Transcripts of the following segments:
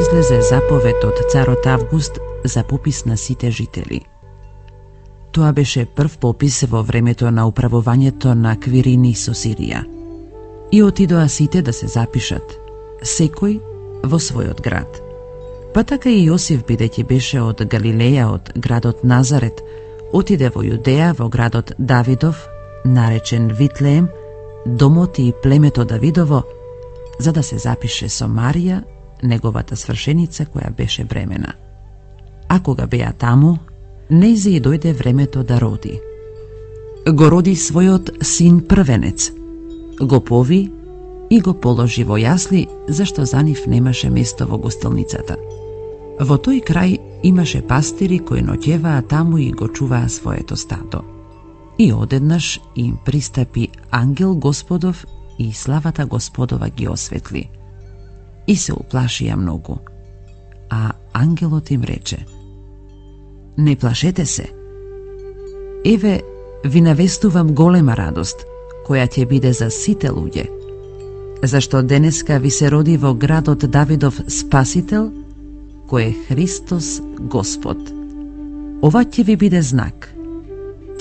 излезе заповед од царот Август за попис на сите жители. Тоа беше прв попис во времето на управувањето на Квирини со Сирија. И отидоа сите да се запишат, секој во својот град. Па така и Јосиф, бидејќи беше од Галилеја, од градот Назарет, отиде во Јудеја, во градот Давидов, наречен Витлеем, домот и племето Давидово, за да се запише со Марија, неговата свршеница, која беше бремена. А кога беа таму, нејзе и дојде времето да роди. Го роди својот син првенец, го пови и го положи во јасли, зашто за нив немаше место во гостилницата. Во тој крај имаше пастири кои ноќеваа таму и го чуваа своето стадо. И одеднаш им пристапи ангел Господов и славата Господова ги осветли. И се уплашија многу. А ангелот им рече: не плашете се. Еве, ви навестувам голема радост, која ќе биде за сите луѓе. Зашто денеска ви се роди во градот Давидов Спасител, кој е Христос Господ. Ова ќе ви биде знак.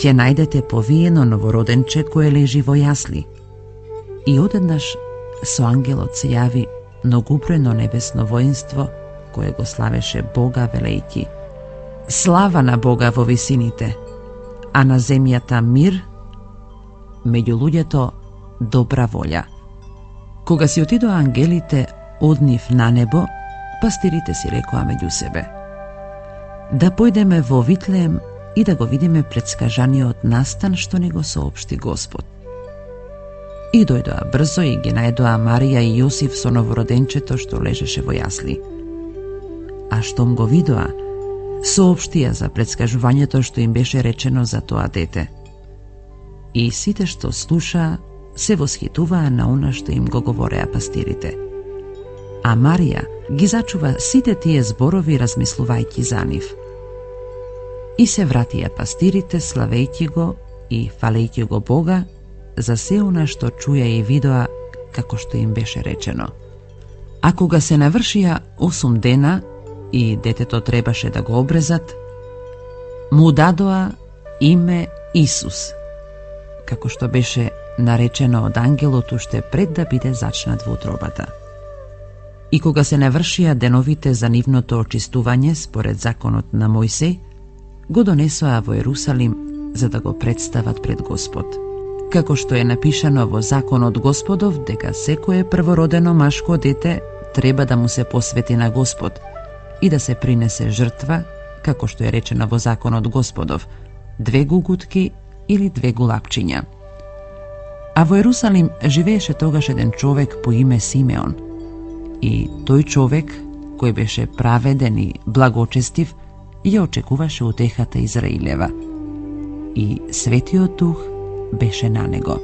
Ќе најдете повиено новороденче кое лежи во јасли. И одеднаш со ангелот се јави многубројно небесно воинство, кое го славеше Бога велејќи: слава на Бога во висините, а на земјата мир, меѓу луѓето добра волја. Кога си отидоа ангелите од нив на небо, пастирите си рекоа меѓу себе: да појдеме во Витлеем и да го видиме претскажаниот настан што ни го соопшти Господ. И дојдоа брзо и ги најдоа Марија и Јосиф со новороденчето што лежеше во јасли. А штом го видоа, соопштија за претскажувањето што им беше речено за тоа дете. И сите што слушаа се восхитуваа на она што им го говореа пастирите. А Марија ги зачува сите тие зборови размислувајќи за нив. И се вратија пастирите славејќи го и фалејќи го Бога за се она што чуја и видоа како што им беше речено. А кога се навршија 8 дена и детето требаше да го обрезат, му дадоа име Исус, како што беше наречено од ангелот уште пред да биде зачнат во утробата. И кога се навршија деновите за нивното очистување според законот на Мојсей, го донесоа во Ерусалим за да го представат пред Господ. Како што е напишано во законот Господов дека секое првородено машко дете треба да му се посвети на Господ и да се принесе жртва, како што е речено во законот Господов, 2 гугутки или 2 гулапчиња. А во Ерусалим живееше тогаш еден човек по име Симеон. И тој човек, кој беше праведен и благочестив, ја очекуваше утехата Израилева. И Светиот Дух беше на него.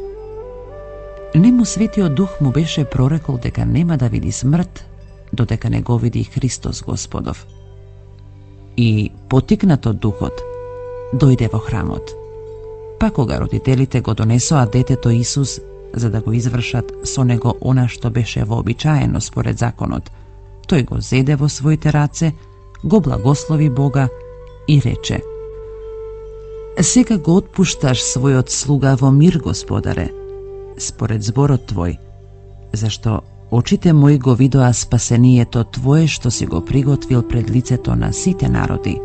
Нему Светиот Дух му беше прорекол дека нема да види смрт, додека не го види Христос Господов. И потикнат од Духот, дојде во храмот. Па кога родителите го донесоа детето Исус, за да го извршат со него она што беше вообичаено според законот, тој го зеде во своите раце, го благослови Бога и рече: сега го отпушташ својот слуга во мир, Господаре, според зборот Твој, зашто очите мои го видоа спасението Твое што си го приготвил пред лицето на сите народи.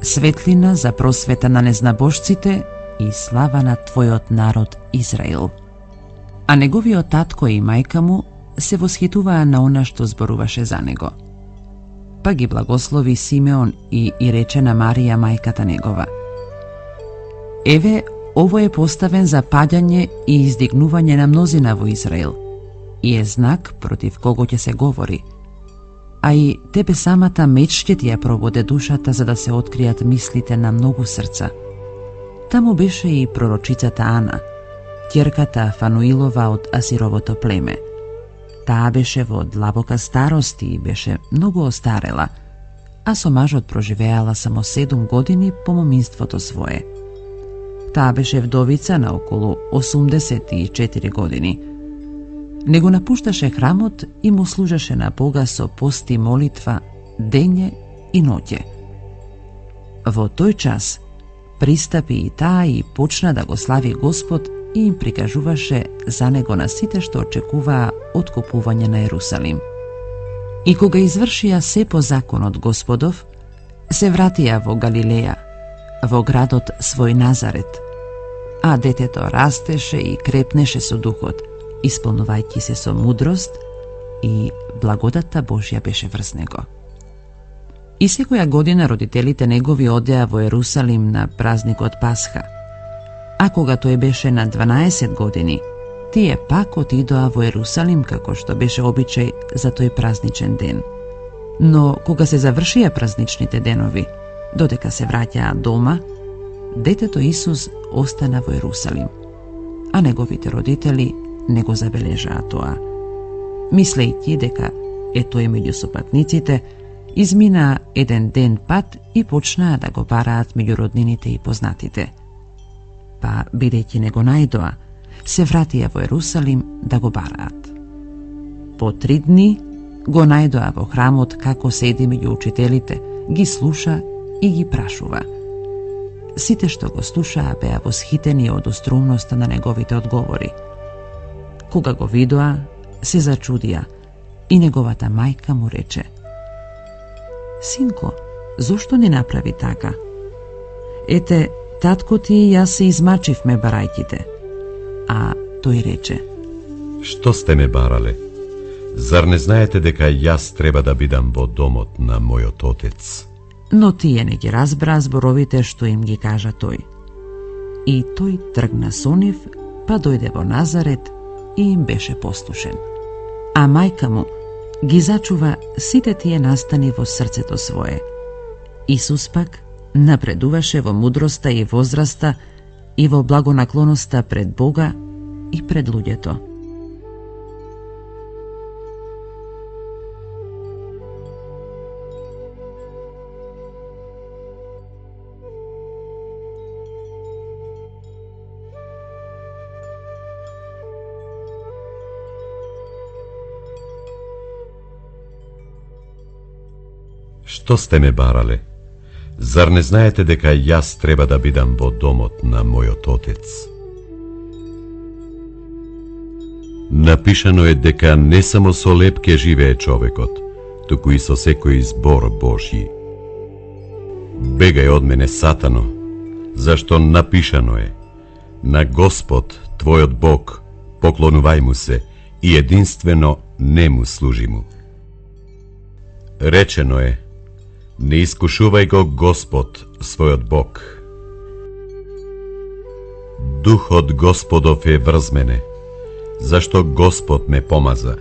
Светлина за просвета на незнабожците и слава на Твојот народ Израил. А неговиот татко и мајка му се восхитуваа на она што зборуваше за него. Па ги благослови Симеон и рече на Марија мајката негова: еве, ово е поставен за паѓање и издигнување на мнозина во Израил и е знак против кого ќе се говори. А и тебе самата меч ќе ти ја прободе душата за да се откријат мислите на многу срца. Таму беше и пророчицата Ана, ќерката Фануилова од Асировото племе. Таа беше во длабока старост и беше многу остарела, а со мажот проживеала само 7 години по моминството свое. Таа беше вдовица на околу 84 години. него напушташе храмот и му служеше на Бога со пост и молитва дење и ноќе. Во тој час пристапи и таа и почна да го слави Господ и им прикажуваше за него на сите што очекуваа откупување на Ерусалим. И кога извршија се по законот Господов, се вратија во Галилеја, во градот свој Назарет, а детето растеше и крепнеше со духот, исполнувајќи се со мудрост, и благодатта Божја беше врз него. И секоја година родителите негови одеа во Ерусалим на празникот Пасха, а кога тој беше на 12 години, тие пак отидоа во Ерусалим како што беше обичај за тој празничен ден. Но кога се завршија празничните денови, додека се враќаа дома, детето Исус остана во Ерусалим, а неговите родители не го забележаа тоа. Мислејќи дека е тој меѓу сопатниците, изминаа еден ден пат и почнаа да го бараат меѓу роднините и познатите. Па, бидејќи не го најдоа, се вратија во Ерусалим да го бараат. По 3 дни го најдоа во храмот како седи меѓу учителите, ги слуша и ги прашува. Сите што го слушаа беа восхитени од остроумноста на неговите одговори. Кога го видоа, се зачудија и неговата мајка му рече: „Синко, зошто не направи така? Ете, татко ти и јас се измачивме барајките." А тој рече: „Што сте ме барале? Зар не знаете дека јас треба да бидам во домот на мојот отец?" Но тие не ги разбраа зборовите што им ги кажа тој. И тој тргна со нив, па дојде во Назарет и им беше послушен. А мајка му ги зачува сите тие настани во срцето свое. Исус пак напредуваше во мудроста и возраста и во благонаклоноста пред Бога и пред луѓето. „Што сте ме барале? Зар не знаете дека јас треба да бидам во домот на мојот отец?" Напишано е дека не само со леп ке живее човекот, туку и со секој збор Божји. Бегај од мене, Сатано, зашто напишано е: „На Господ, твојот Бог, поклонувај му се и единствено нему служи му." Речено е: „Не искушувај го Господ, својот Бог." Духот Господов е врз мене, зашто Господ ме помаза.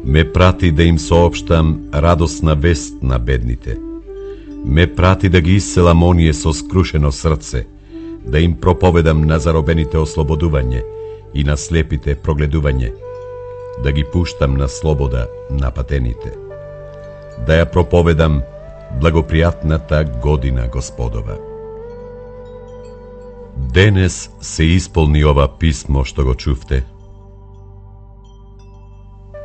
Ме прати да им соопштам радосна вест на бедните. Ме прати да ги исцелам оние со скрушено срце, да им проповедам на заробените ослободување и на слепите прогледување, да ги пуштам на слобода на патените, да ја проповедам благопријатната година Господова. Денес се исполни ова писмо што го чувте.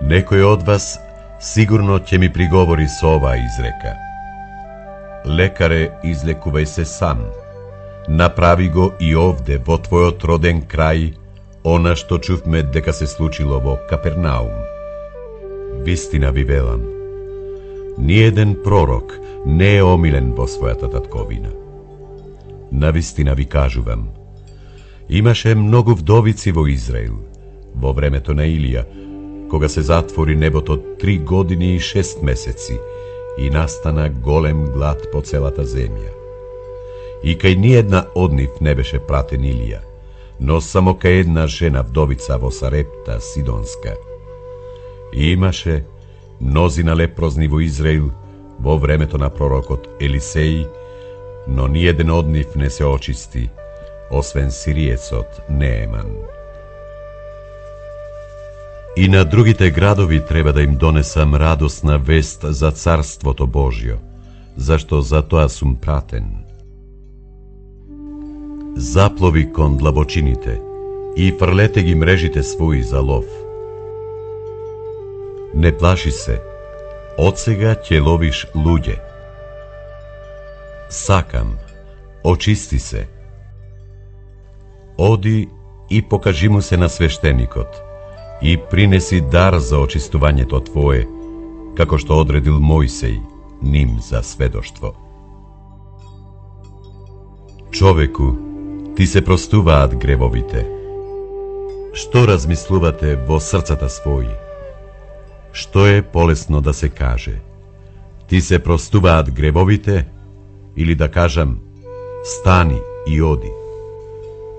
Некој од вас сигурно ќе ми приговори со оваа изрека: „Лекаре, излекувај се сам. Направи го и овде во твојот роден крај она што чувме дека се случило во Капернаум." Вистина ви велам, ниеден пророк не е омилен во својата татковина. Навистина ви кажувам, имаше многу вдовици во Израил во времето на Илија, кога се затвори небото 3 години и 6 месеци и настана голем глад по целата земја. И кај ниедна од нив не беше пратен Илија, но само кај една жена вдовица во Сарепта Сидонска. И имаше мнозина лепрозни во Израил во времето на пророкот Елисеј, но ниеден од нив не се очисти, освен сириецот Нееман. И на другите градови треба да им донесам радосна вест за Царството Божјо, зашто за тоа сум пратен. Заплови кон длабочините и фрлете ги мрежите своји за лов. Не плаши се, од сега ќе ловиш луѓе. Сакам, очисти се. Оди и покажи му се на свештеникот и принеси дар за очистувањето твое, како што одредил Мојсей ним за сведоштво. Човеку, ти се простуваат гревовите. Што размислувате во срцата своји? Што е полесно да се каже? Ти се простуваат гревовите, или да кажам, стани и оди.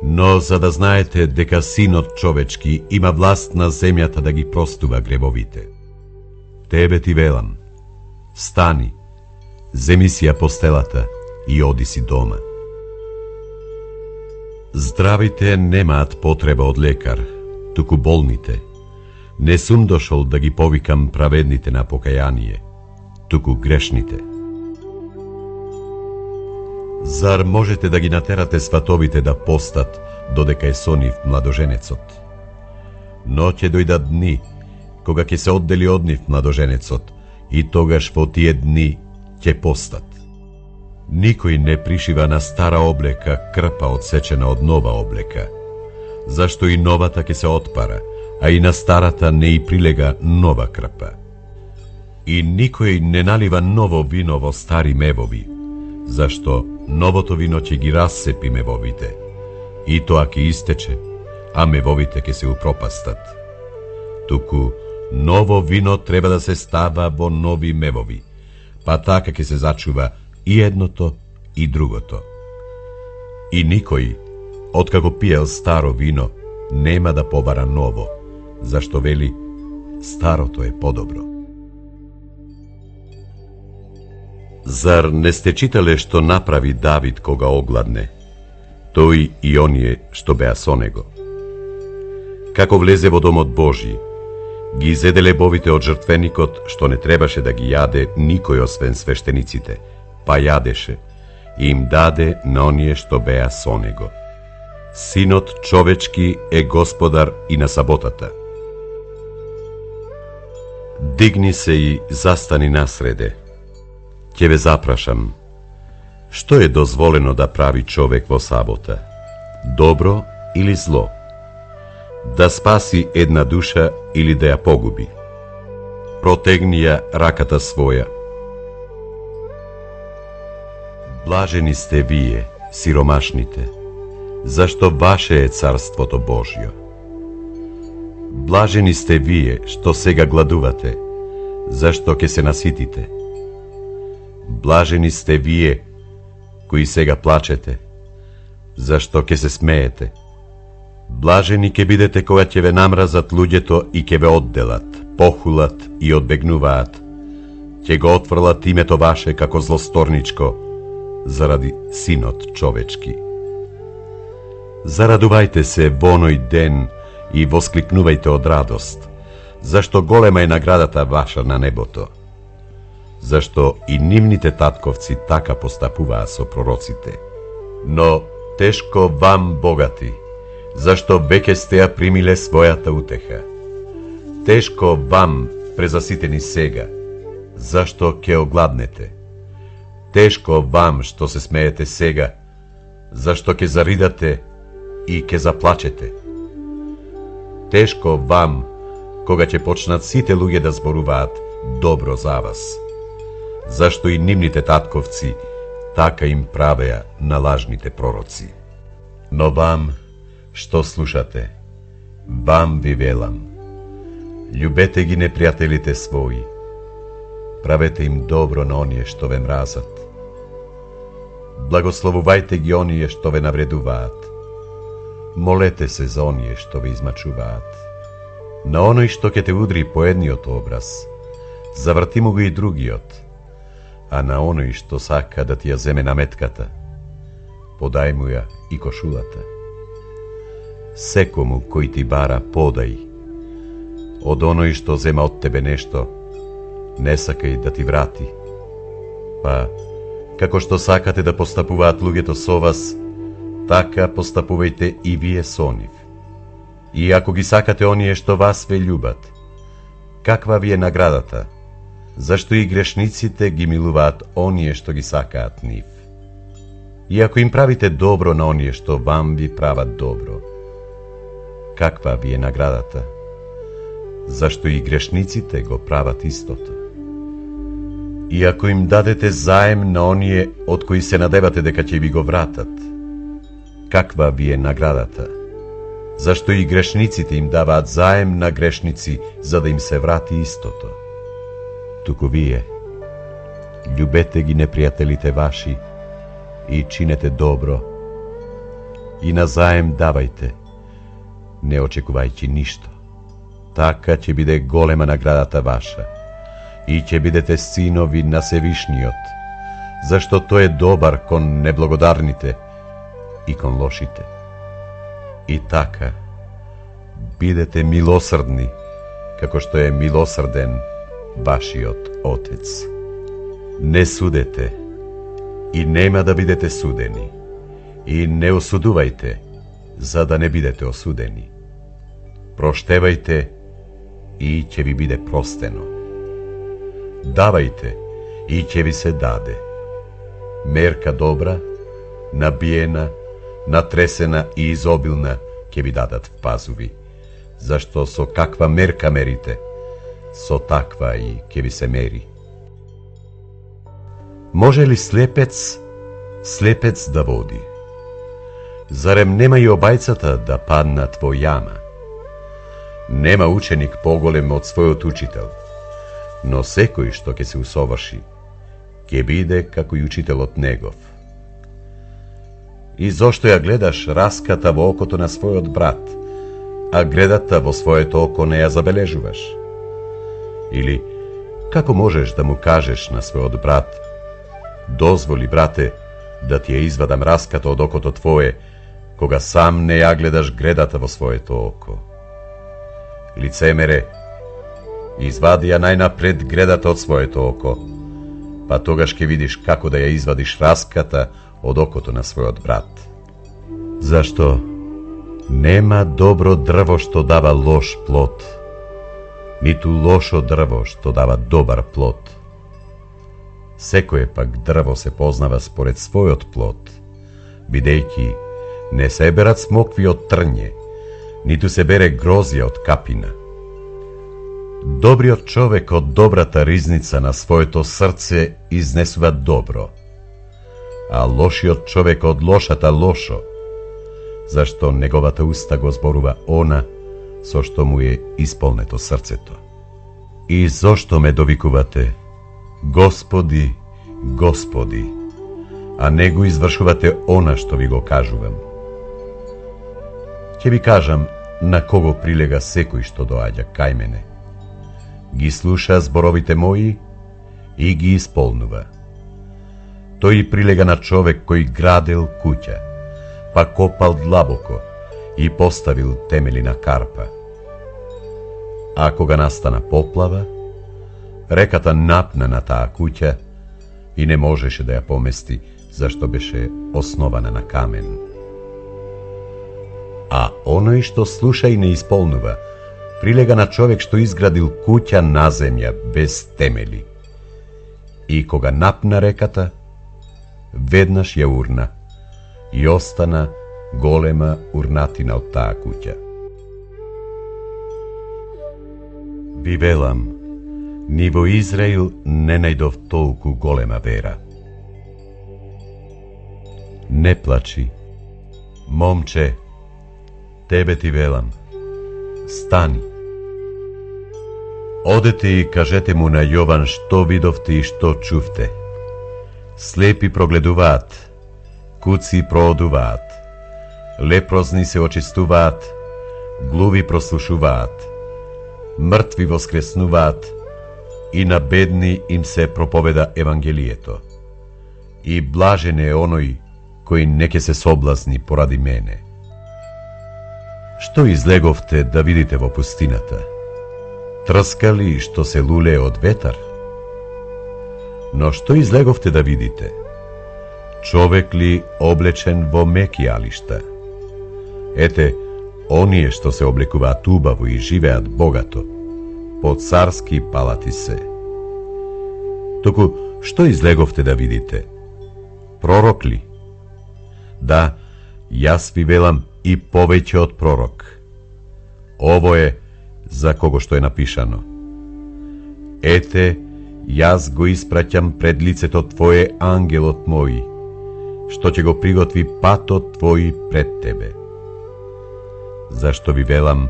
Но за да знаете дека Синот човечки има власт на земјата да ги простува гревовите. Тебе ти велам, стани, земи си ја постелата и оди си дома. Здравите немаат потреба од лекар, туку болните. Не сум дошол да ги повикам праведните на покаяние, туку грешните. Зар можете да ги натерате сватовите да постат, додека е со нив младоженецот? Но ќе дојдат дни, кога ќе се оддели од нив младоженецот, и тогаш во тие дни ќе постат. Никој не пришива на стара облека крпа одсечена од нова облека, зашто и новата ќе се отпара, а и на старата не и прилега нова крпа. И никој не налива ново вино во стари мевови, зашто новото вино ќе ги рассепи мевовите, и тоа ќе истече, а мевовите ќе се упропастат. Туку ново вино треба да се става во нови мевови, па така ќе се зачува и едното и другото. И никој, откако пиел старо вино, нема да побара ново, зашто вели, старото е подобро. Зар не сте читале што направи Давид кога огладне, тој и оние што беа со него? Како влезе во домот Божи, ги изеде лебовите од жртвеникот, што не требаше да ги јаде никој освен свештениците, па јадеше и им даде на оние што беа со него. Синот човечки е господар и на саботата. Дигни се и застани насреде. Ќе ве запрашам, што е дозволено да прави човек во сабота? Добро или зло? Да спаси една душа или да ја погуби? Протегни ја раката своја. Блажени сте вие, сиромашните, зашто ваше е царството Божјо. Блажени сте вие што сега гладувате, зашто ќе се наситите. Блажени сте вие кои сега плачете, зашто ќе се смеете. Блажени ќе бидете кога ќе ве намразат луѓето и ќе ве одделат, похулат и одбегнуваат. Ќе го отфрлат името ваше како злосторничко, заради Синот човечки. Зарадувајте се во оној ден и воскликнувајте од радост, зашто голема е наградата ваша на небото. Зашто и нивните татковци така постапуваа со пророците. Но тешко вам, богати, зашто веќе сте ја примиле својата утеха. Тешко вам, презаситени сега, зашто ќе огладнете. Тешко вам што се смеете сега, зашто ќе заридате и ќе заплачете. Тешко вам, кога ќе почнат сите луѓе да зборуваат добро за вас, зашто и нивните татковци така им правеа на лажните пророци. Но вам, што слушате, вам ви велам, љубете ги непријателите своји, правете им добро на оние што ве мразат, благословувајте ги оние што ве навредуваат, молете се за оние што ве измачуваат. На оној што ќе те удри по едниот образ, заврти му го и другиот, а на оној што сака да ти ја земе наметката, подај му ја и кошулата. Секому кој ти бара подај, од оној што зема од тебе нешто, не сакај да ти врати. Па, како што сакате да постапуваат луѓето со вас, така постапувајте и вие со нив. И ако ги сакате оние што вас ве љубат, Каква ви е наградата? Зашто и грешниците ги милуваат оние што ги сакаат нив? И ако им правите добро на оние што вам ви прават добро, каква ви е наградата? Зашто и грешниците го прават истото? И ако им дадете заем на оние од кои се надевате дека ќе ви го вратат, каква ви е наградата? Зашто и грешниците им даваат заем на грешници, за да им се врати истото? Туку вие, љубете ги непријателите ваши и чинете добро, и на заем давајте, не очекувајќи ништо. Така ќе биде голема наградата ваша и ќе бидете синови на Севишниот, зашто тој е добар кон неблагодарните и кон лошите. И така, бидете милосрдни, како што е милосрден вашиот Отец. Не судете и нема да бидете судени, и не осудувајте, за да не бидете осудени. Проштевајте и ќе ви биде простено. Давајте и ќе ви се даде. Мерка добра, набиена, натресена и изобилна ќе ви дадат в пазуви, зашто со каква мерка мерите, со таква и ќе ви се мери. Може ли слепец да води? Зарем нема и обајцата да паднат во јама? Нема ученик поголем од својот учител, но секој што ќе се усоврши, ќе биде како и учителот негов. И зошто ја гледаш раската во окото на својот брат, а гредата во своето око не ја забележуваш? Или, како можеш да му кажеш на својот брат: дозволи, брате, да ти ја извадам раската од окото твое, кога сам не ја гледаш гредата во своето око? Лицемере, извади ја најнапред гредата од своето око, па тогаш ќе видиш како да ја извадиш раската од окото на својот брат. Зашто нема добро дрво што дава лош плод, ниту лошо дрво што дава добар плод. Секое пак дрво се познава според својот плод, бидејќи не се берат смокви од трње, ниту се бере грозија од капина. Добриот човек од добрата ризница на своето срце изнесува добро, а лошиот човек од лошата лошо, зашто неговата уста го зборува она со што му е исполнето срцето. И зошто ме довикувате: Господи, Господи, а не го извршувате она што ви го кажувам? Ќе ви кажам на кого прилега секој што доаѓа кај мене. Ги слуша зборовите мои и ги исполнува. Тој прилега на човек кој градел куќа, па копал длабоко и поставил темели на карпа. А кога настана поплава, реката напна на таа куќа и не можеше да ја помести, зашто беше основана на камен. А оној што слуша и не исполнува, прилега на човек што изградил куќа на земја без темели. И кога напна реката, веднаш ја урна и остана голема урнатина од таа куќа. Ви велам, ни во Израил не најдов толку голема вера. Не плачи, момче, тебе ти велам, стани. Одете и кажете му на Јован што видовте и што чувте. Слепи прогледуваат, куци проодуваат, лепрозни се очистуваат, глуви прослушуваат, мртви воскреснуваат и на бедни им се проповеда Евангелието. И блажен е оној кој не ќе се соблазни поради мене. Што излеговте да видите во пустината? Трска ли што се луле од ветар? Но што излеговте да видите? Човек ли облечен во меки алишта? Ете, оние што се облекуваат убаво и живеат богато, по царски палати се. Току, што излеговте да видите? Пророк ли? Да, јас ви велам и повеќе од пророк. Ово е за кого што е напишано. Ете, јас го испраќам пред лицето твое ангелот мој, што ќе го приготви патот твој пред тебе. Зашто ви велам,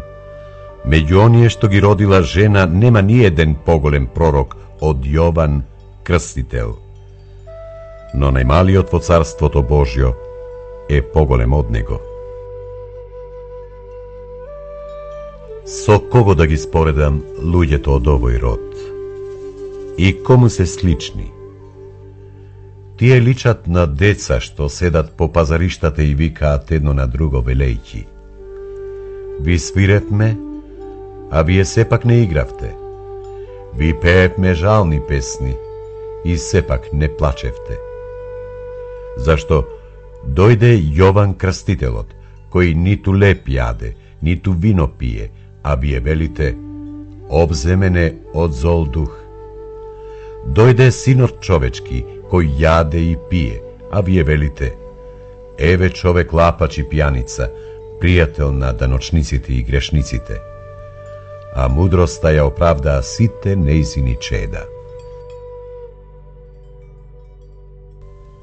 меѓу оние што ги родила жена нема ни еден поголем пророк од Јован Крстител, но најмалиот во Царството Божјо е поголем од него. Со кого да ги споредам луѓето од овој род? И кому се слични? Тие личат на деца што седат по пазариштата и викаат едно на друго велејќи: ви свиревме, а вие сепак не игравте. Ви пеевме жални песни, и сепак не плачевте. Зашто дојде Јован Крстителот, кој ниту леп јаде, ниту вино пие, а вие велите: обземене од зол дух. Дојде Синот човечки, кој јаде и пие, а вие велите: еве човек лапач и пијаница, пријател на даночниците и грешниците. А мудроста ја оправдаа сите нејзини чеда.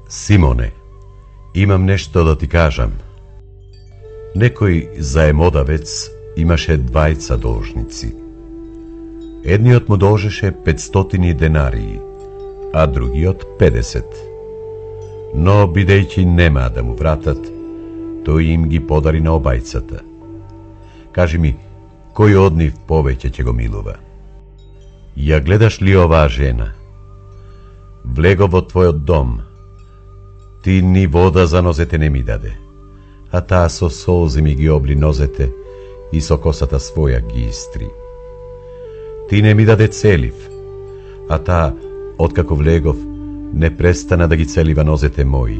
Симоне, имам нешто да ти кажам. Некој заемодавец имаше двајца должници. Едниот му должеше 500 денарии, а другиот 50. Но, бидејќи нема да му вратат, тој им ги подари на обајцата. Кажи ми, кој од нив повеќе ќе го милува? Ја гледаш ли оваа жена? Влего во твојот дом. Ти ни вода за нозете не ми даде, а таа со солзи ми ги обли нозете и со косата своја ги истри. Ти не ми даде целив, а таа, откако влегов, не престана да ги целива нозете мои.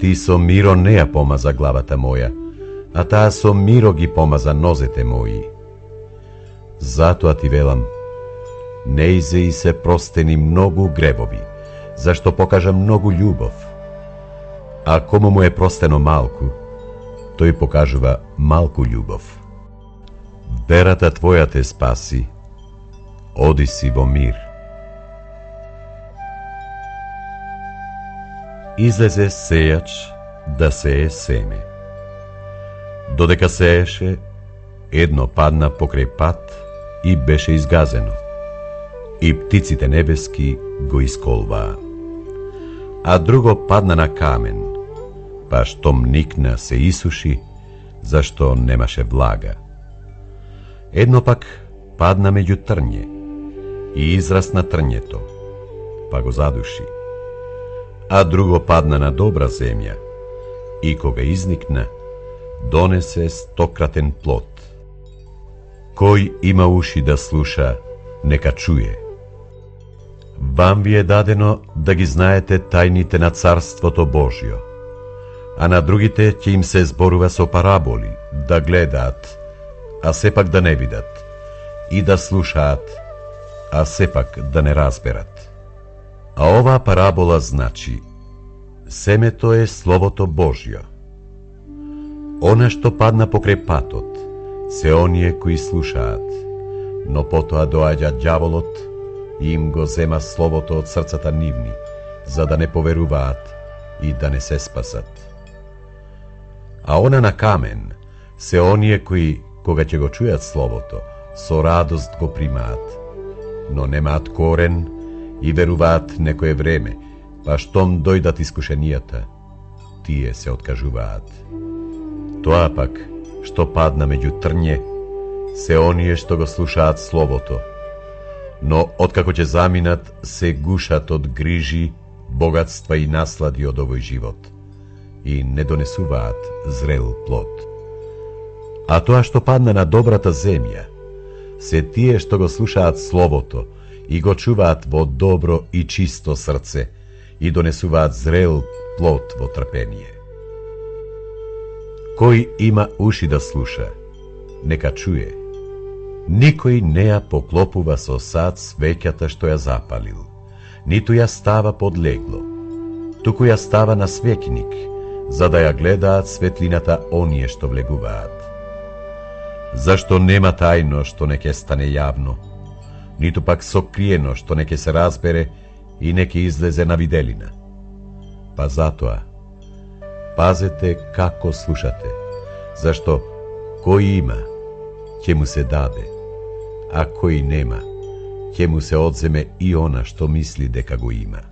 Ти со миро не ја помаза главата моја, а таа со миро ги помаза нозете мои. Затоа ти велам, неизе и се простени многу гребови, зашто покажа многу љубов. А кому му е простено малку, тој покажува малку љубов. Верата твоја те спаси, оди си во мир. Излезе сејач да сее семе. Додека сееше, едно падна покрај пат и беше изгазено, и птиците небески го исколваа. А друго падна на камен, па штом никна се исуши, зашто немаше влага. Едно пак падна меѓу трње и израсна трњето, па го задуши. А друго падна на добра земја и кога изникна, донесе стократен плод. Кој има уши да слуша, нека чуе. Вам ви е дадено да ги знаете тајните на Царството Божјо, а на другите ќе им се зборува со параболи, да гледаат, а сепак да не видат, и да слушаат, а сепак да не разберат. А оваа парабола значи: семето е Словото Божјо. Она што падна покрај патот, се оние кои слушаат, но потоа доаѓа ѓаволот и им го зема Словото од срцата нивни, за да не поверуваат и да не се спасат. А она на камен се оние кои, кога ќе го чујат Словото, со радост го примаат, но немаат корен и веруваат некое време, па штом дојдат искушенијата, тие се откажуваат. Тоа пак, што падна меѓу трње, се оние што го слушаат Словото, но откако ќе заминат, се гушат од грижи, богатства и наслади од овој живот и не донесуваат зрел плод. А тоа што падна на добрата земја, се тие што го слушаат Словото и го чуваат во добро и чисто срце и донесуваат зрел плод во трпение. Кој има уши да слуша, нека чуе. Никој не ја поклопува со сад свеќата што ја запалил, ниту ја става под легло, туку ја става на свеќник, за да ја гледаат светлината оние што влегуваат. Зашто нема тајно што не ќе стане јавно, ниту пак сокриено што не ќе се разбере и не ќе излезе на виделина. Па затоа, пазете како слушате, зашто кој има, ќе му се даде, а кој нема, ќе му се одземе и она што мисли дека го има.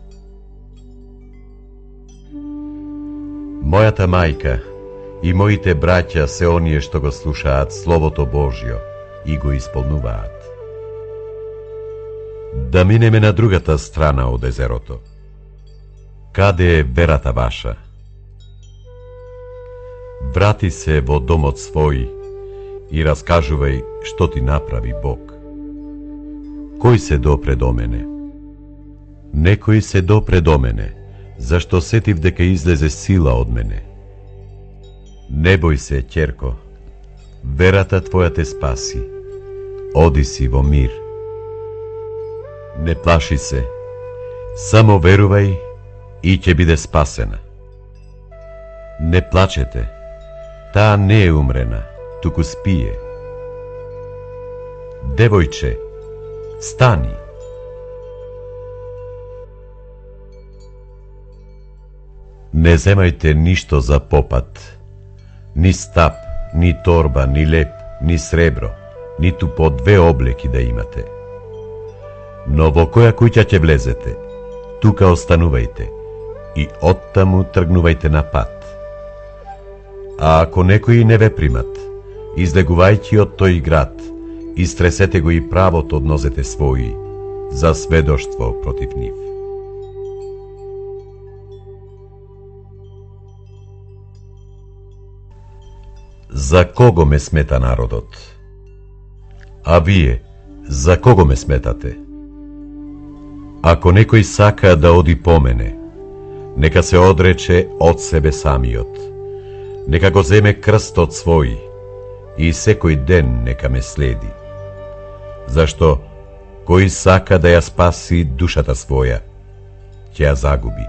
Мојата мајка и моите браќа се оние што го слушаат Словото Божјо и го исполнуваат. Да минеме на другата страна од езерото. Каде е верата ваша? Врати се во домот свој и раскажувај што ти направи Бог. Кој се допре до мене? Некој се допре до мене, зашто сетив дека излезе сила од мене. Не бој се, ќерко, верата твоја те спаси, оди си во мир. Не плаши се, само верувај и ќе биде спасена. Не плачете, таа не е умрена, туку спие. Девојче, стани. Не земајте ништо за попат, ни стап, ни торба, ни леп, ни сребро, ниту по 2 облеки да имате. Но во која куќа ќе влезете, тука останувајте и оттаму тргнувајте на пат. А ако некои не ве примат, излегувајќи од тој град, истресете го и правото од нозете своји, за сведоштво против нив. За кого ме смета народот? А вие, за кого ме сметате? Ако некој сака да оди по мене, нека се одрече од себе самиот, нека го земе крстот свој и секој ден нека ме следи. Зашто кој сака да ја спаси душата своја, ќе ја загуби.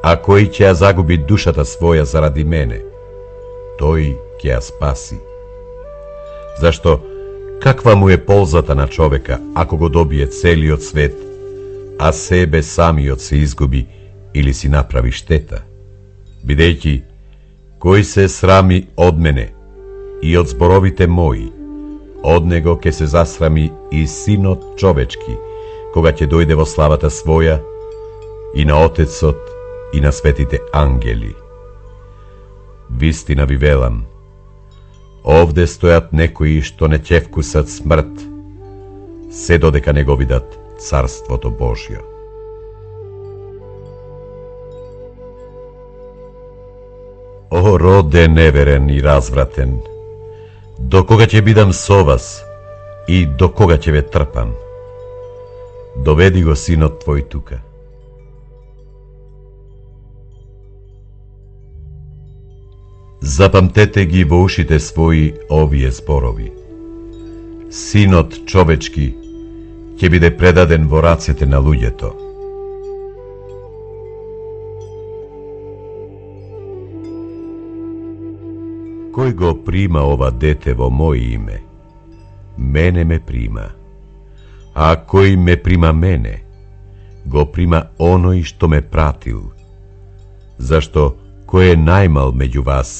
А кој ќе ја загуби душата своја заради мене, тој ќе ја спаси. Зашто каква му е ползата на човека ако го добие целиот свет, а себе самиот се изгуби или си направи штета? Бидејќи, кој се срами од мене и од зборовите мои, од него ќе се засрами и Синот човечки, кога ќе дојде во славата своја, и на Отецот и на светите ангели. Вистина ви велам, овде стојат некои што не ќе вкусат смрт, се додека не го видат Царството Божјо. О, роде неверен и развратен, до кога ќе бидам со вас и до кога ќе ве трпам? Доведи го синот твој тука. Запамтете ги во ушите своји овие зборови. Синот човечки ќе биде предаден во рацете на луѓето. Кој го прима ова дете во моје име, мене ме прима. А кој ме прима мене, го прима оној што ме пратил. Зашто кој е најмал меѓу вас,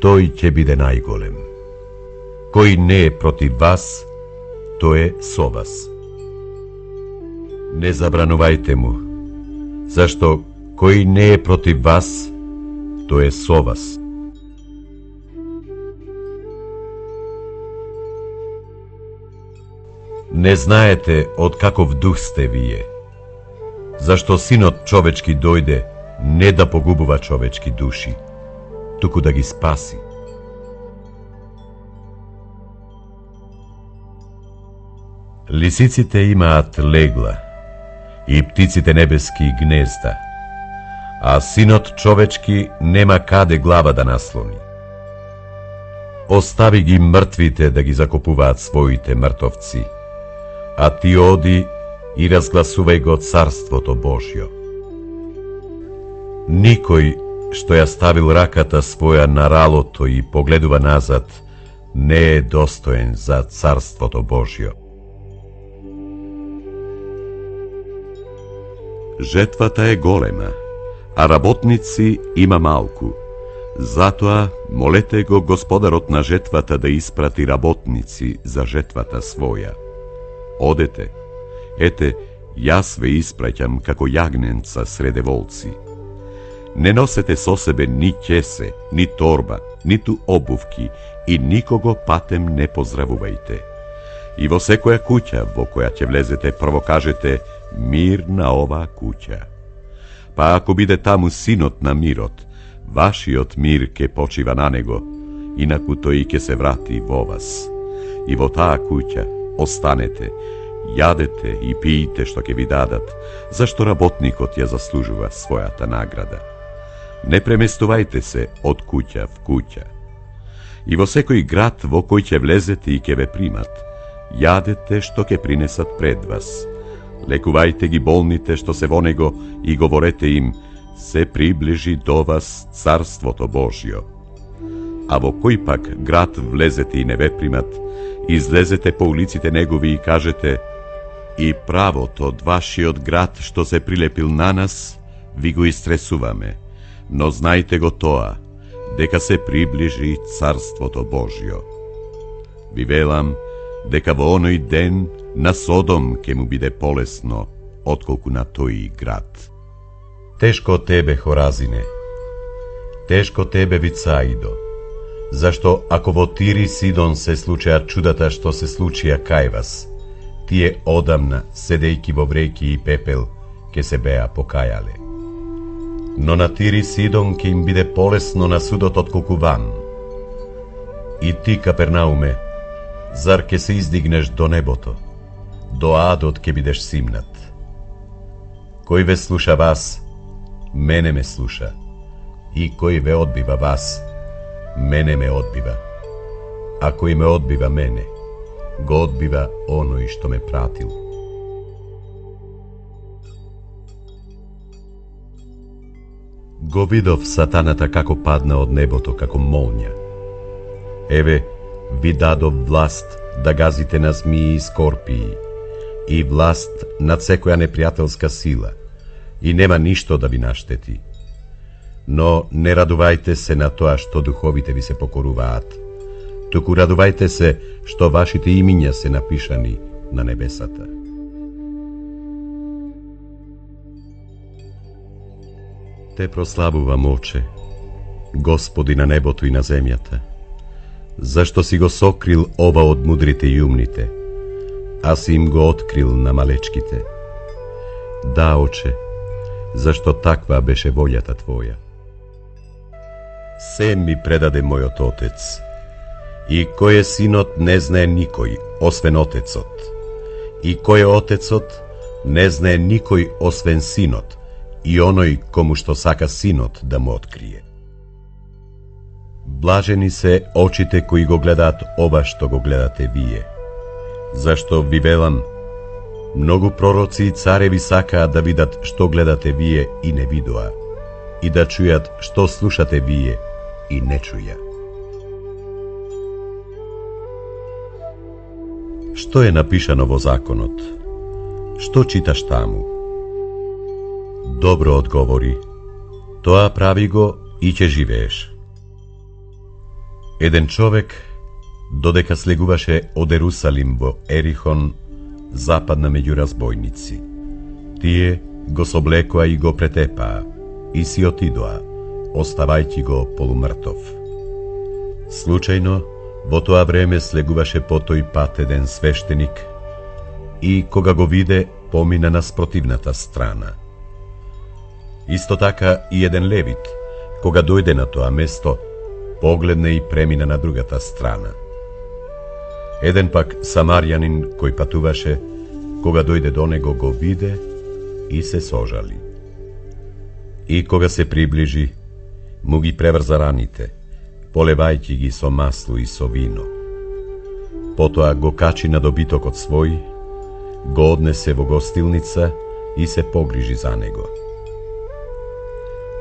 тој ќе биде најголем. Кој не е против вас, тој е со вас. Не забранувајте му, зашто кој не е против вас, тој е со вас. Не знаете од каков дух сте вие, зашто Синот човечки дојде не да погубува човечки души, туку да ги спаси. Лисиците имаат легла и птиците небески гнезда, а Синот човечки нема каде глава да наслони. Остави ги мртвите да ги закопуваат своите мртовци, а ти оди и разгласувај го Царството Божјо. Никој што ја ставил раката своја на ралото и погледува назад, не е достоен за Царството Божјо. Жетвата е голема, а работници има малку. Затоа молете го Господарот на жетвата да испрати работници за жетвата своја. Одете, ете, јас ве испраќам како јагненца среде волци. Не носете со себе ни ќесе, ни торба, ниту обувки и никого патем не поздравувајте. И во секоја куќа во која ќе влезете, прво кажете мир на оваа куќа. Па ако биде таму синот на мирот, вашиот мир ке почива на него, инаку тој ке се врати во вас. И во таа куќа останете, јадете и пиете што ке ви дадат, зашто работникот ја заслужува својата награда. Не преместувајте се од куќа в куќа. И во секој град во кој ќе влезете и ќе ве примат, јадете што ќе принесат пред вас. Лекувајте ги болните што се во него и говорете им, се приближи до вас Царството Божјо. А во кој пак град влезете и не ве примат, излезете по улиците негови и кажете, и правото од вашиот град што се прилепил на нас, ви го истресуваме, но знајте го тоа, дека се приближи Царството Божјо. Ви велам, дека во оној ден на Содом ке му биде полесно, отколку на тој град. Тешко тебе, Хоразине, тешко тебе, Вицаидо, зашто ако во Тир и Сидон се случеа чудата што се случија кај вас, тие одамна, седејки во вреки и пепел, ке се беа покајале. Но на Тир и Сидон ке им биде полесно на судот отколку вам. И ти, Капернауме, зар ке се издигнеш до небото, до адот ке бидеш симнат? Кој ве слуша вас, мене ме слуша, и кој ве одбива вас, мене ме одбива. А кој ме одбива мене, го одбива оној што ме пратил. Го видов сатаната како падна од небото како молња. Еве, ви дадов власт да газите на змии и скорпии, и власт над секоја непријателска сила, и нема ништо да ви наштети. Но не радувајте се на тоа што духовите ви се покоруваат, туку радувајте се што вашите имиња се напишани на небесата. Те прославувам, Оче, Господи на небото и на земјата, зашто си го сокрил ова од мудрите и умните, а си им го открил на малечките. Да, Оче, зашто таква беше волјата Твоја. Се ми предаде мојот Отец, и кој е Синот не знае никој, освен Отецот, и кој е Отецот не знае никој, освен Синот, и оној кому што сака Синот да му открие. Блажени се очите кои го гледаат ова што го гледате вие, зашто ви велам, многу пророци и цареви сакаат да видат што гледате вие и не видоа, и да чујат што слушате вие и не чуја. Што е напишано во законот? Што читаш таму? Добро одговори, тоа прави го и ќе живееш. Еден човек, додека слегуваше од Ерусалим во Ерихон, западна меѓу разбойници. Тие го соблекоа и го претепаа, и си отидоа, оставајќи го полумртов. Случајно, во тоа време слегуваше по тој пат еден свештеник и кога го виде, помина на спротивната страна. Исто така и еден левит, кога дојде на тоа место, погледна и премина на другата страна. Еден пак самарјанин кој патуваше, кога дојде до него, го виде и се сожали. И кога се приближи, му ги преврза раните, polevajki gi so maslu i so vino. Potoa go kači na dobitokot svoj, go odnese vo gostilnica i se pogriži za nego.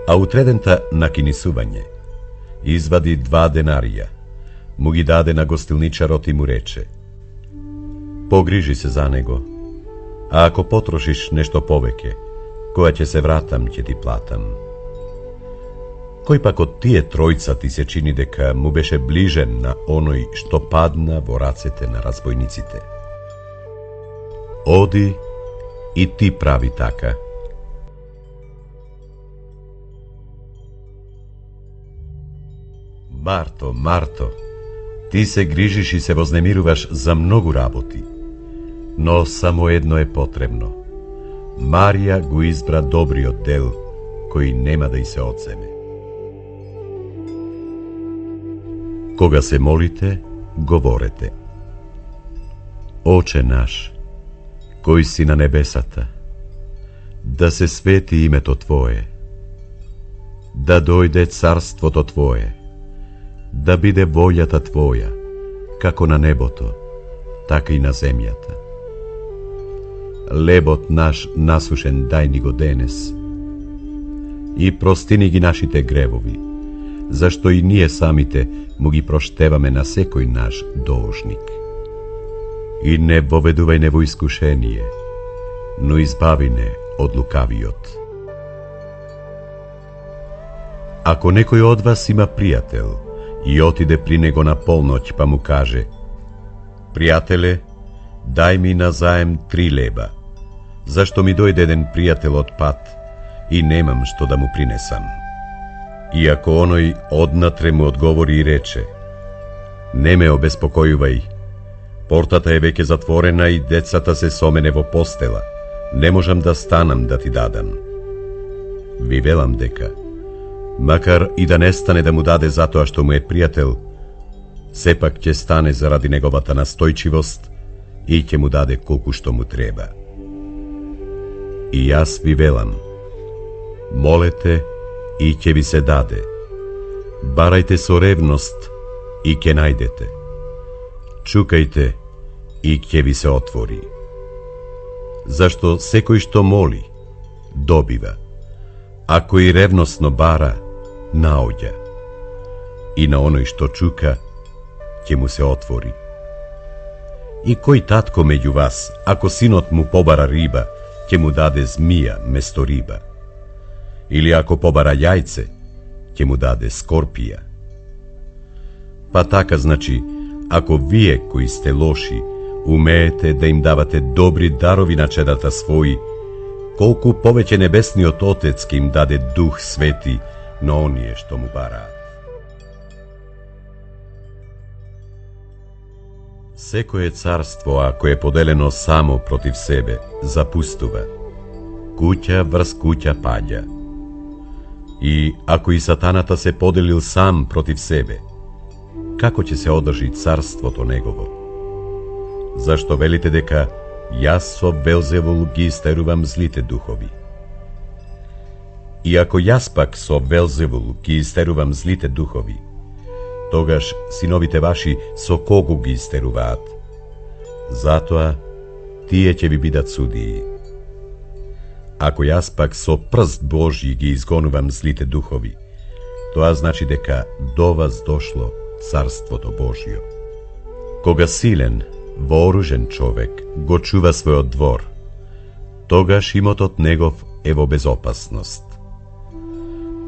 A u tredenta na kinisuvanje izvadi 2 denarija, mu gi dade na gostilničarot i mu reče: pogriži se za nego, a ako potrošiš nešto poveke, koja će se vratam, će ti platam. Koji pak od tije trojca ti se čini deka mu beše bližen na onoj što padna vo racete na razbojnicite? Odi i ti pravi taka. Marto, Marto, ti se grižiš i se voznemiruvaš za mnogu raboti, no samo jedno je potrebno. Marija go izbra dobri oddel, koji nema da i se odzeme. Koga se molite, govorete: Oče naš, koji si na nebesata, da se sveti ime to Tvoje, da dojde carstvo to Tvoje, da bide voljata Tvoja, kako na neboto, tako i na zemljata. Lebot naš nasušen daj ni go denes, i prostini gi našite grevovi, zašto i nije samite mu gi proštevame na sekoj naš dožnik. I ne voveduvaj ne vo iskušenije, no izbavi ne od lukavijot. Ako nekoj od vas ima prijatelj i otide pri nego na polnoć pa mu kaže: prijatele, daj mi na zajem 3 leba, zašto mi dojde jedan prijatelj od pat i nemam što da mu prinesam. Iako onoj odnatre mu odgovori i reče: ne me obespokojuvaj, portata je veke zatvorena i decata se so mene vo postela, ne možam da stanam da ti dadam. Vi velam deka, makar i da nestane da mu dade zato a što mu je prijatelj, sepak će stane zaradi negovata nastojčivost i će mu dade koliko što mu treba. I jas vi velam, molete i će vi se dade, barajte so revnost i ke najdete, čukajte i će vi se otvori. Zašto sekoj što moli, dobiva, ako i revnostno bara, naođa, i na onoj što čuka, će mu se otvori. I koji tatko među vas, ako sinot mu pobara riba, će mu dade zmija mesto riba? Ili ako pobara jajce, će mu dade skorpija? Pa taka znači, ako vije koji ste loši, umejete da im davate dobri darovi na čedata svoji, koliko poveće nebesni od Otec im dade Duh Sveti na onije što mu bara. Seko je carstvo, ako je podeljeno samo protiv sebe, zapustuva. Kuća vrst kuća padja. I ako i satanata se podelil sam protiv sebe, kako će se održi carstvo to negovo? Zašto velite deka jas so Belzevul gi isteruvam zlite duhovi? I ako jas pak so Belzevul gi isteruvam zlite duhovi, togaš sinovite vaši so kogu gi isteruvat. Zato tije će vi bidat sudiji. Ako jas pak so prst Božji gi izgonuvam zlite duhovi, to znači deka do vas došlo carstvo to Božjo. Koga silen, vooružen čovek go čuva svoj dvor, togaš imotot negov evo bezopasnost.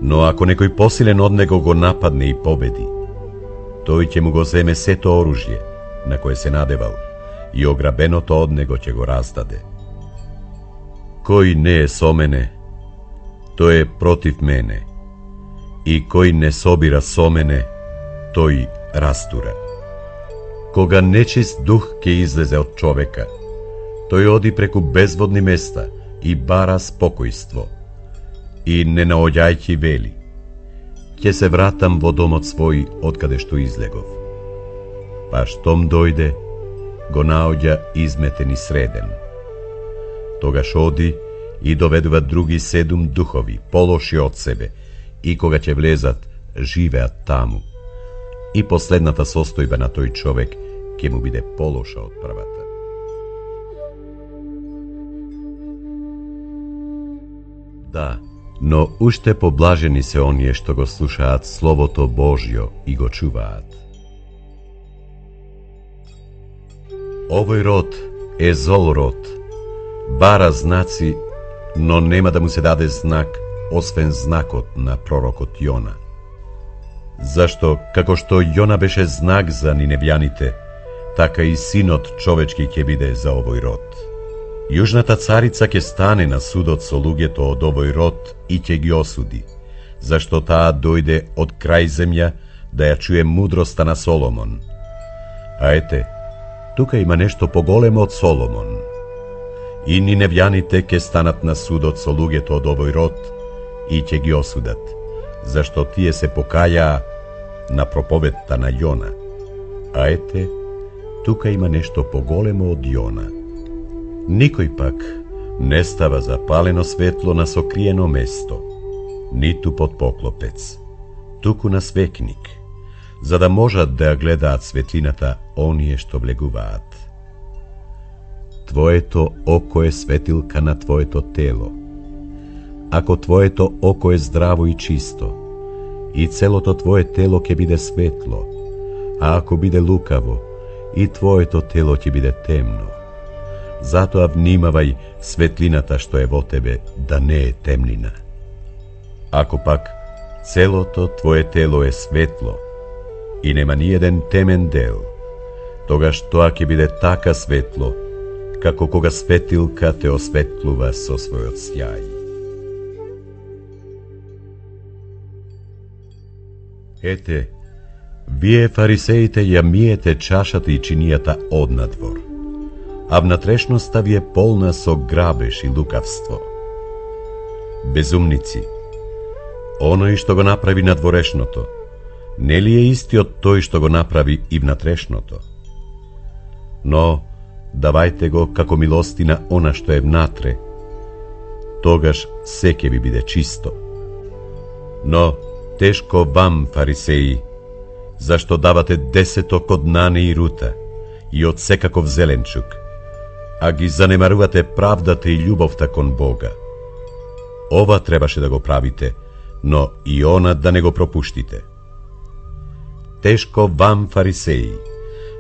No ako nekoj posilen od nego go napadne i pobedi, toj će mu go zeme seto oružje na koje se nadeval i ograbeno to od nego će go razdade. Koji ne je so mene, to je protiv mene, i koji ne sobira so mene, to i rastura. Koga nečist duh ke izleze od čoveka, to je odi preku bezvodni mesta i bara spokojstvo, i ne naođajći veli, će se vratam vodom od svoj otkade što izlegov. Pa štom dojde, go naođa izmeten i sreden. Togaš odi i doveduva drugi 7 duhovi, pološi od sebe, i koga će vlezat, živeat tamu, и последната состојба на тој човек ќе му биде полоша од првата. Да, но уште поблажени се оние што го слушаат Словото Божјо и го чуваат. Овој род е зол род, бара знаци, но нема да му се даде знак, освен знакот на пророкот Јона. Зашто, како што Јона беше знак за ниневјаните, така и синот човечки ќе биде за овој род. Јужната царица ќе стане на судот со луѓето од овој род и ќе ги осуди, зашто таа дојде од крај земја да ја чуе мудроста на Соломон. А ете, тука има нешто поголемо од Соломон. И ниневјаните ќе станат на судот со луѓето од овој род и ќе ги осудат, зашто тие се покајаа на проповедта на Јона. А ете, тука има нешто поголемо од Јона. Никој пак не става запалено светло на сокриено место, ниту под поклопец, туку на свекник, за да можат да ја гледаат светлината оние што влегуваат. Твоето око е светилка на твоето тело. Ако твоето око е здраво и чисто, и целото твое тело ќе биде светло, а ако биде лукаво, и твоето тело ќе биде темно. Затоа внимавај светлината што е во тебе да не е темнина. Ако пак целото твое тело е светло и нема ни еден темен дел, тогаш тоа ќе биде така светло, како кога светилка те осветлува со својот сјај. Ете, вие фарисеите ја миете чашата и чинијата однадвор, а внатрешноста ви е полна со грабеж и лукавство. Безумници, оној што го направи надворешното, нели е истиот тој што го направи и внатрешното? Но давајте го како милостина она што е внатре, тогаш се ќе ви биде чисто. Но тешко вам, фарисеи, зашто давате 10 од нане и рута и од секаков зеленчук, а ги занемарувате правдата и љубовта кон Бога. Ова требаше да го правите, но и она да не го пропуштите. Тешко вам, фарисеи,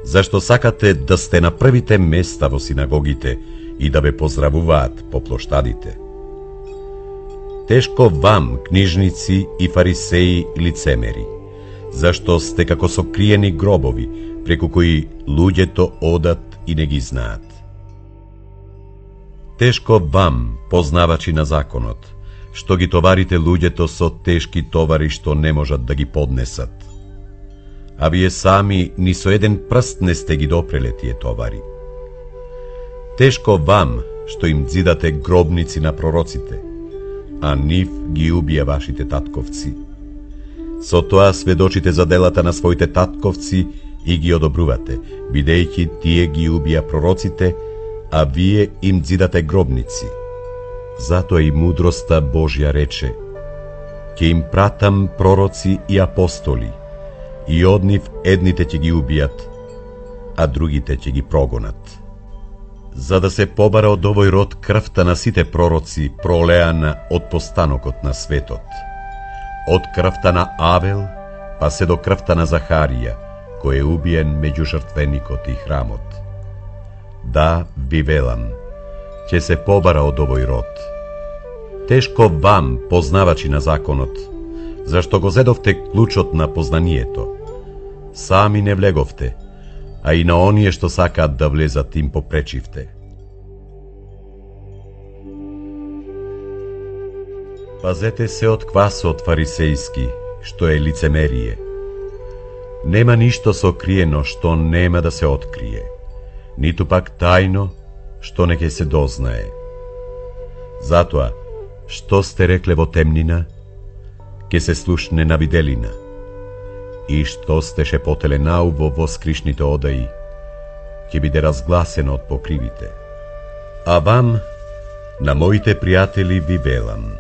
зашто сакате да сте на првите места во синагогите и да ве поздравуваат по плоштадите. Тешко вам, книжници и фарисеи лицемери, зашто сте како сокриени гробови, преку кои луѓето одат и не ги знаат. Тешко вам, познавачи на законот, што ги товарите луѓето со тешки товари што не можат да ги поднесат. А вие сами ни со еден прст не сте ги допреле тие товари. Тешко вам, што им дзидате гробници на пророците, а нив ги убија вашите татковци. Со тоа сведочите за делата на своите татковци и ги одобрувате, бидејќи тие ги убија пророците, а вие им дзидате гробници. Затоа и мудроста Божја рече: ќе им пратам пророци и апостоли, и од нив едните ќе ги убијат, а другите ќе ги прогонат. За да се побара од овој род крвта на сите пророци пролеана од постанокот на светот, од крвта на Авел, па се до крвта на Захарија, кој е убиен меѓу жртвеникот и храмот. Да, ви велам, ќе се побара од овој род. Тешко вам, познавачи на законот, зашто го зедовте клучот на познанието. Сами не влеговте, а и на оние што сакаат да влезат им попречивте. Пазете се од квасот фарисејски, што е лицемерие. Нема ништо сокриено што нема да се открие, ниту пак тајно што не ќе се дознае. Затоа, што сте рекле во темнина, ќе се слушне на виделина, и што сте шепотеле науво во скришните одаи, ќе биде разгласено од покривите. А вам, на моите пријатели, ви велам: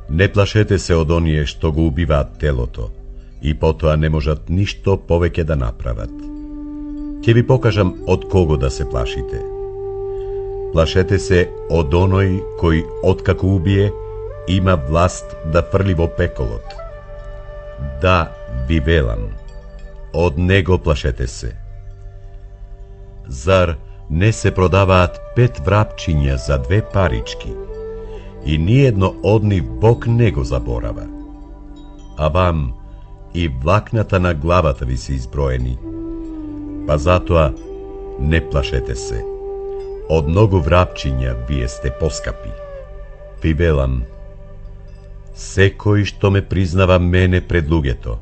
не плашете се од оние што го убиваат телото и потоа не можат ништо повеќе да направат. Ќе ви покажам од кого да се плашите. Плашете се од оној кој откако убие, има власт да фрли во пеколот. Да, ви велам, од него плашете се. Зар не се продаваат 5 врапчиња за 2 парички, и ниедно од нив Бог не го заборава? А вам и влакната на главата ви се изброени. Па затоа не плашете се. Од многу врапчиња вие сте поскапи. Ви велам, секој што ме признава мене пред луѓето,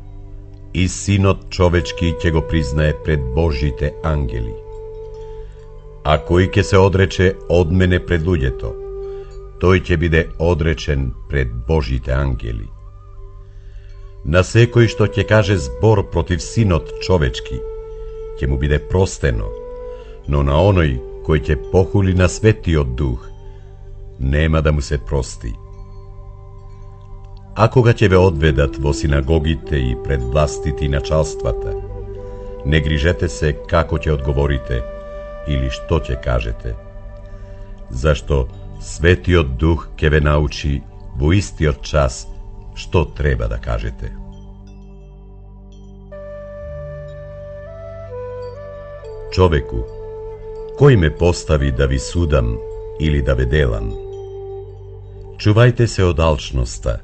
и Синот човечки ќе го признае пред Божите ангели. А кој ќе се одрече од мене пред луѓето, тој ќе биде одречен пред Божите ангели. На секој што ќе каже збор против Синот човечки, ќе му биде простено, но на оној кој ќе похули на Светиот Дух, нема да му се прости. А кога ќе ве одведат во синагогите и пред властите и началствата, не грижете се како ќе одговорите или што ќе кажете, зашто Светиот Дух ќе ве научи во истиот час што треба да кажете. Човеку, кој ме постави да ви судам или да ве делам? Чувајте се од алчноста,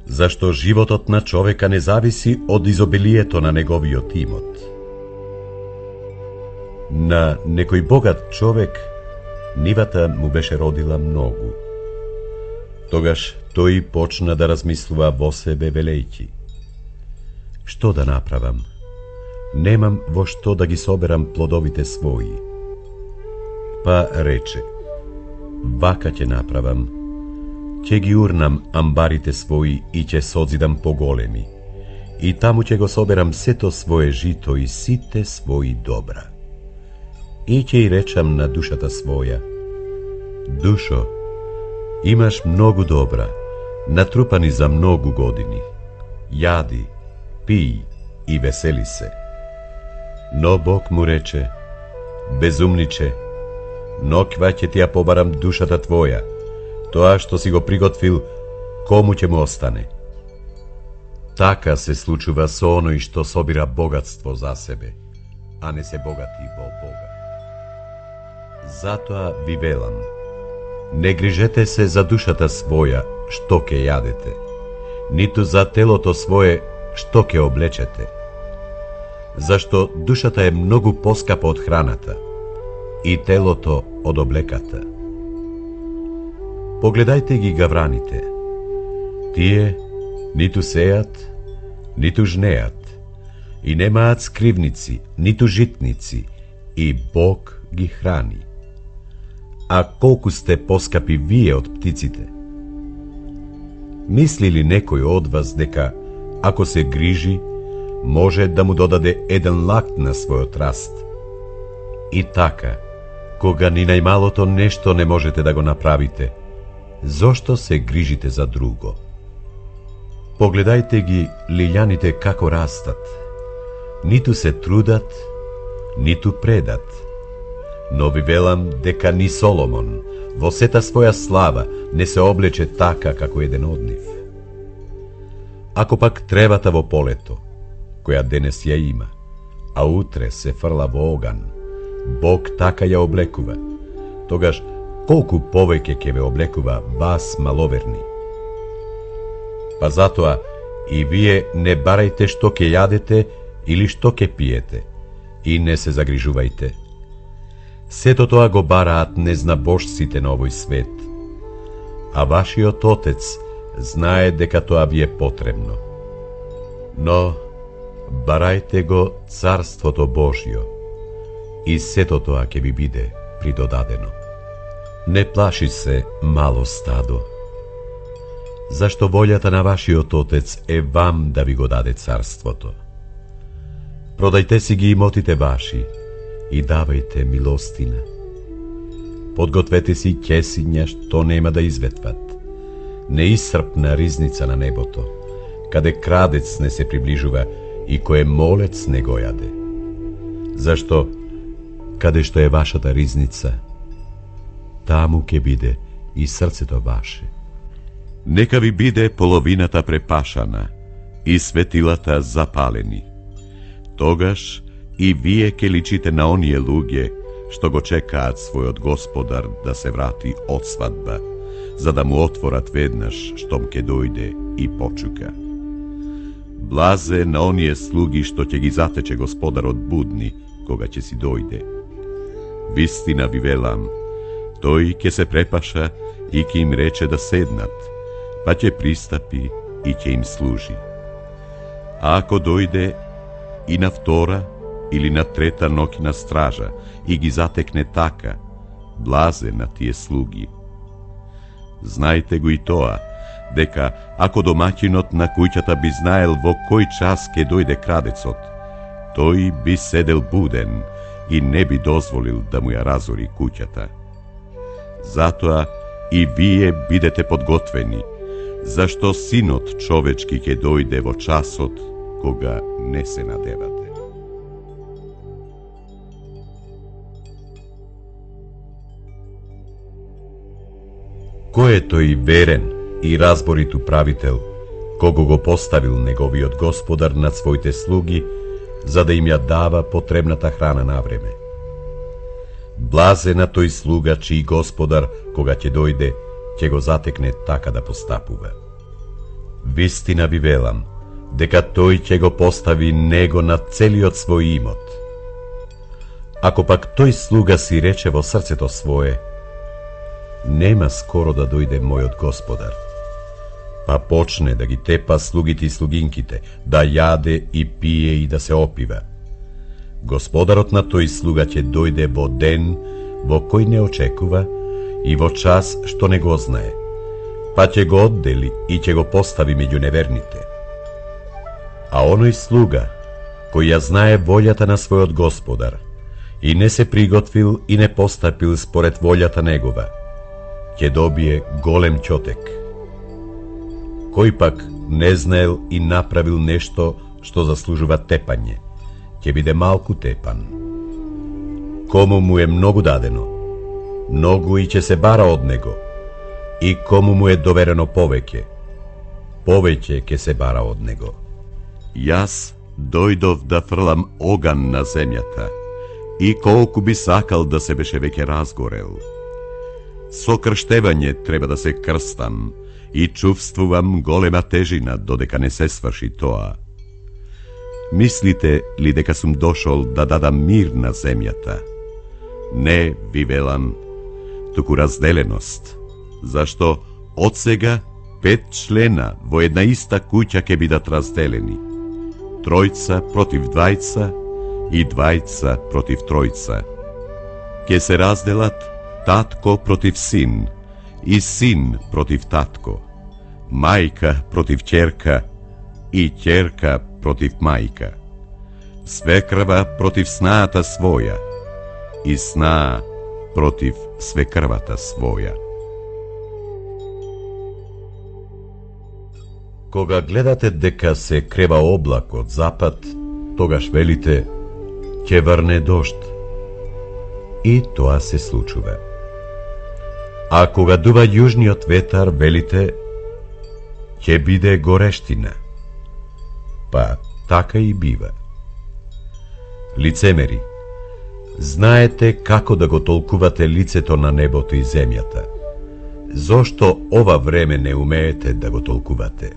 зашто животот на човека не зависи од изобилието на неговиот имот. На некој богат човек нивата му беше родила многу. Тогаш тој почна да размислува во себе велејќи: што да направам? Немам во што да ги соберам плодовите своји. Па рече: вака ќе направам, ќе ги урнам амбарите своји и ќе созидам поголеми, и таму ќе го соберам сето свое жито и сите своји добра. И ќе и речам на душата своја: душо, имаш многу добра, натрупани за многу години. Јади, пий и весели се. Но Бог му рече: безумниче, ноќва ќе ти ја побарам душата твоја, тоа што си го приготвил, кому ќе му остане? Така се случува со оној што собира богатство за себе, а не се богати во Бога. Затоа ви велам, не грижете се за душата своја што ќе јадете, ниту за телото свое што ќе облечете. Зашто душата е многу поскапа од храната и телото од облеката. Погледајте ги гавраните. Тие ниту сеат, ниту жнеат, и немаат скривници, ниту житници, и Бог ги храни. А колку сте поскапи вие од птиците? Мисли ли некој од вас дека, ако се грижи, може да му додаде еден лакт на својот раст? И така, кога ни најмалото нешто не можете да го направите, зошто се грижите за друго? Погледајте ги лилјаните како растат. Ниту се трудат, ниту предат. Но ви велам дека ни Соломон во сета своја слава не се облече така како еден од нив. Ако пак тревата во полето, која денес ја има, а утре се фрла во оган, Бог така ја облекува, тогаш колку повеќе ќе ве облекува вас маловерни. Па затоа и вие не барајте што ќе јадете или што ќе пиете, и не се загрижувајте. Сето тоа го бараат незнабожците на овој свет, а вашиот Отец знае дека тоа ви е потребно. Но барајте го Царството Божјо, и сето тоа ќе ви биде придодадено. Не плаши се, мало стадо, зашто волјата на вашиот Отец е вам да ви го даде Царството. Продајте си ги имотите ваши и давајте милостина. Подгответе си ќесиња што нема да изветват, неисцрпна ризница на небото, каде крадец не се приближува и кое молец не го јаде. Зашто, каде што е вашата ризница, таму ке биде и срцето ваше. Нека ви биде половината препашана и светилата запалени. Тогаш и вие ке личите на оние луѓе што го чекаат својот господар да се врати од свадба, за да му отворат веднаш штом ке дојде и почука. Блазе на оние слуги што ќе ги затече господарот будни кога ќе си дојде. Вистина ви велам, тој ќе се препаша и ќе им рече да седнат, па ќе пристапи и ќе им служи. А ако дојде и на втора или на трета ноќна стража и ги затекне така, блазе на тие слуги. Знајте го и тоа, дека ако домаќинот на куќата би знаел во кој час ке дојде крадецот, тој би седел буден и не би дозволил да му ја разори куќата. Затоа и вие бидете подготвени, зашто Синот човечки ќе дојде во часот кога не се надевате. Кој е тој верен и разборит управител, кого го поставил неговиот господар над своите слуги, за да им ја дава потребната храна на време? Блазе на тој слуга чиј господар, кога ќе дојде, ќе го затекне така да постапува. Вистина ви велам, дека тој ќе го постави него на целиот свој имот. Ако пак тој слуга си рече во срцето свое, нема скоро да дојде мојот господар, па почне да ги тепа слугите и слугинките, да јаде и пие и да се опива, господарот на тој слуга ќе дојде во ден во кој не очекува и во час што не го знае, па ќе го оддели и ќе го постави меѓу неверните. А оној слуга, кој ја знае волјата на својот господар и не се приготвил и не постапил според волјата негова, ќе добие голем ќотек. Кој пак не знаел и направил нешто што заслужува тепање, ќе биде малку тепан. Кому му е многу дадено, многу и ќе се бара од него, и кому му е доверено повеќе, повеќе ќе се бара од него. Јас дојдов да фрлам оган на земјата, и колку би сакал да се беше веќе разгорел. Со крштевање треба да се крстам и чувствувам голема тежина додека не се сврши тоа. Мислите ли дека сум дошол да дадам мир на земјата? Не ви велам, туку разделеност, зашто од сега 5 члена во една иста куќа ќе бидат разделени. 3 против 2 и 2 против 3. Ке се разделат татко против син и син против татко, мајка против ќерка и ќерка против мајка, свекрва против снаата своја и снаа против свекрвата своја. Кога гледате дека се крева облак од запад, тогаш велите, ќе врне дожд. И тоа се случува. А кога дува јужниот ветар, велите, ќе биде горештина. Па така и бива. Лицемери, знаете како да го толкувате лицето на небото и земјата. Зошто ова време не умеете да го толкувате?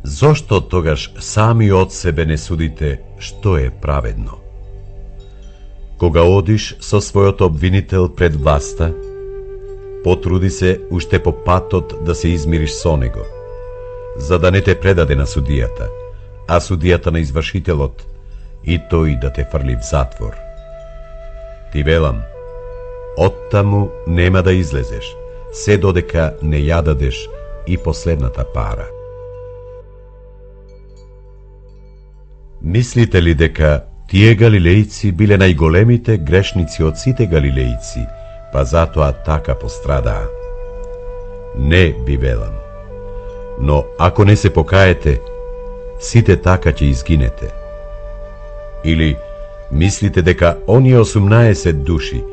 Зошто тогаш сами од себе не судите што е праведно? Кога одиш со својот обвинител пред власта, потруди се уште по патот да се измириш со него, за да не те предаде на судијата, а судијата на извршителот, и тој да те фрли в затвор. Ти велам, оттаму нема да излезеш, се додека не ја дадеш и последната пара. Мислите ли дека тие галилејци биле најголемите грешници од сите галилејци, па затоа така пострадаа? Не ви велам. Но ако не се покаете, сите така ќе изгинете? Или мислите дека оние 18 души,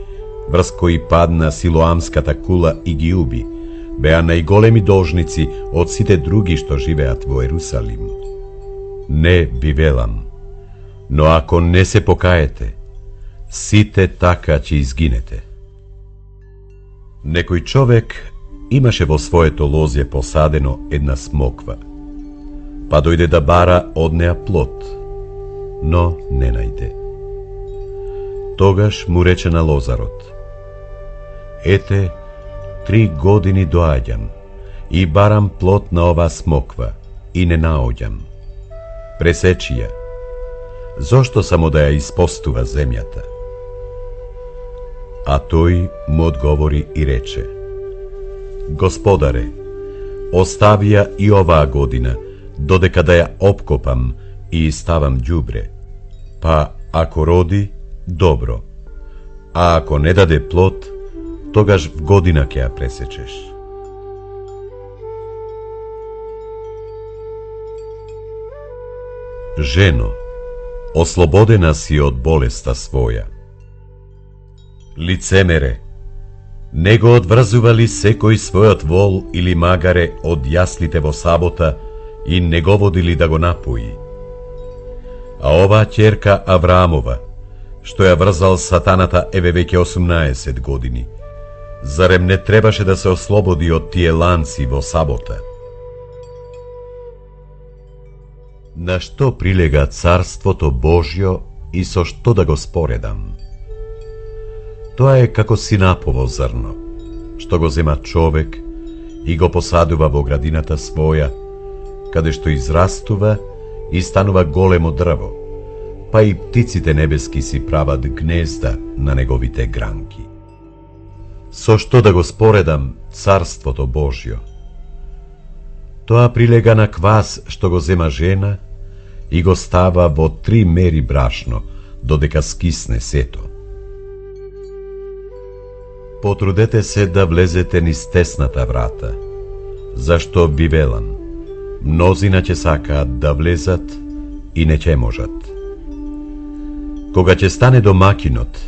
врз кои падна Силоамската кула и ги уби, беа најголеми должници од сите други што живеат во Ерусалим? Не ви велам, но ако не се покаете, сите така ќе изгинете. Некој човек имаше во своето лозје посадено една смоква, па дојде да бара од неа плод, но не најде. Тогаш му рече на лозарот: ете, 3 години доаѓам и барам плод на оваа смоква и не наоѓам. Пресечи ја. Зошто само да ја испостува земјата? А тој му одговори и рече: Господаре, остави ја и оваа година, додека да ја опкопам и ставам ѓубре, па ако роди, добро, а ако не даде плод, тогаш в година ќе ја пресечеш. Жено, ослободена си од болеста своја. Лицемере, не го одврзува ли секој својот вол или магаре од јаслите во сабота и не го води ли да го напои? А оваа ќерка Авраамова, што ја врзал сатаната еве веќе 18 години, зарем не требаше да се ослободи од тие ланци во сабота? На што прилега Царството Божјо и со што да го споредам? Тоа е како синапово зрно, што го зема човек и го посадува во градината своја, каде што израстува и станува големо дрво, па и птиците небески си прават гнезда на неговите гранки. Со што да го споредам Царството Божјо? Тоа прилега на квас што го зема жена и го става во 3 мери брашно, додека скисне сето. Потрудете се да влезете низ тесната врата, зашто ви велам, мнозина ќе сакаат да влезат и не ќе можат. Кога ќе стане домакинот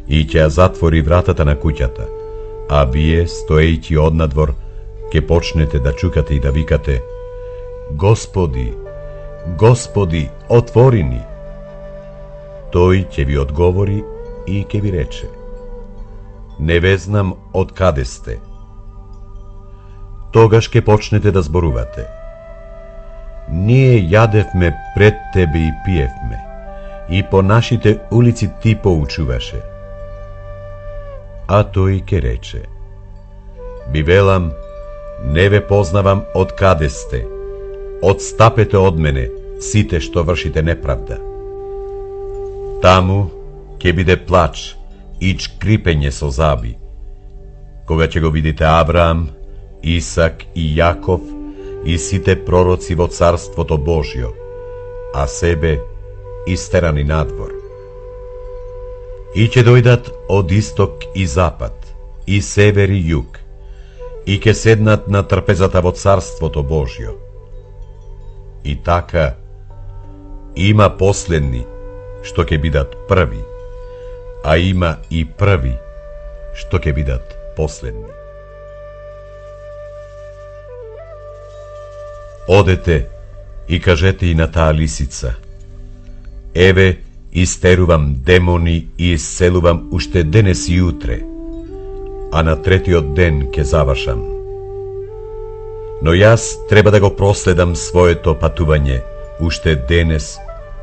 и ќе ја затвори вратата на куќата, а вие, стоејќи однадвор, ќе почнете да чукате и да викате: Господи, Господи, отвори ни! Тој ќе ви одговори и ќе ви рече: Не ве знам од каде сте. Тогаш ќе почнете да зборувате: Ние јадевме пред тебе и пиевме, и по нашите улици ти поучуваше. А тој ќе рече: Ви велам, не ве познавам од каде сте. Отстапете од мене, сите што вршите неправда. Таму ќе биде плач и чкрипење со заби, кога ќе го видите Авраам, Исак и Јаков и сите пророци во Царството Божјо, а себе истерани надвор. И ќе дојдат од исток и запад, и север и југ, и ќе седнат на трпезата во Царството Божјо. И така, има последни, што ќе бидат први, а има и први, што ќе бидат последни. Одете и кажете и на таа лисица: Еве, истерувам демони и исцелувам уште денес и утре, а на третиот ден ќе завршам. Но јас треба да го проследам своето патување уште денес,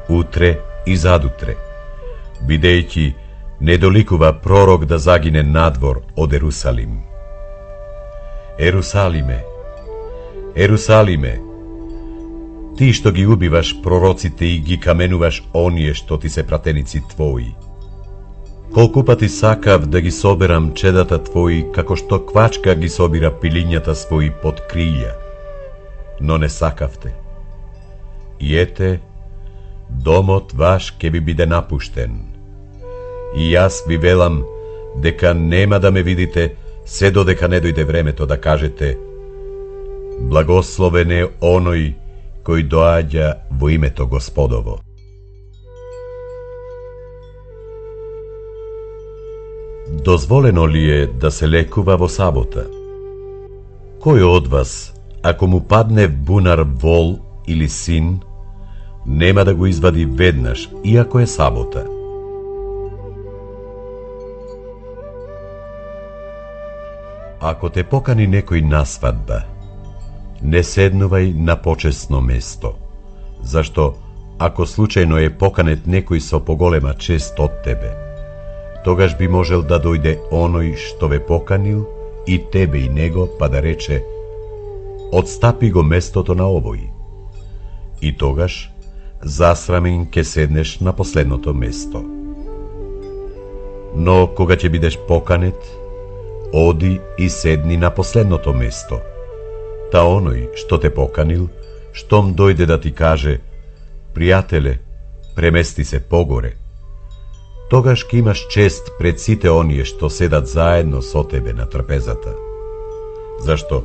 утре и задутре, бидејќи не доликува пророк да загине надвор од Ерусалим. Ерусалиме, Ерусалиме, ти што ги убиваш пророците и ги каменуваш оние што ти се пратеници твои. Колку пати сакав да ги соберам чедата твои, како што квачка ги собира пилињата своји под крилја, но не сакавте. И ете, домот ваш ќе ви биде напуштен. И јас ви велам дека нема да ме видите се додека не дојде времето да кажете: Благословен е оној кој доаѓа во името Господово. Дозволено ли е да се лекува во сабота? Кој од вас, ако му падне бунар вол или син, нема да го извади веднаш, иако е сабота? Ако те покани некој на свадба, не седнувај на почесно место, зашто ако случајно е поканет некој со поголема чест од тебе, тогаш би можел да дојде оној што ве поканил и тебе и него, па да рече: отстапи го местото на овој. И тогаш засрамен ке седнеш на последното место. Но кога ќе бидеш поканет, оди и седни на последното место. Та оној што те поканил, штом дојде да ти каже: пријателе, премести се погоре, тогаш ке имаш чест пред сите оние што седат заедно со тебе на трпезата. Зашто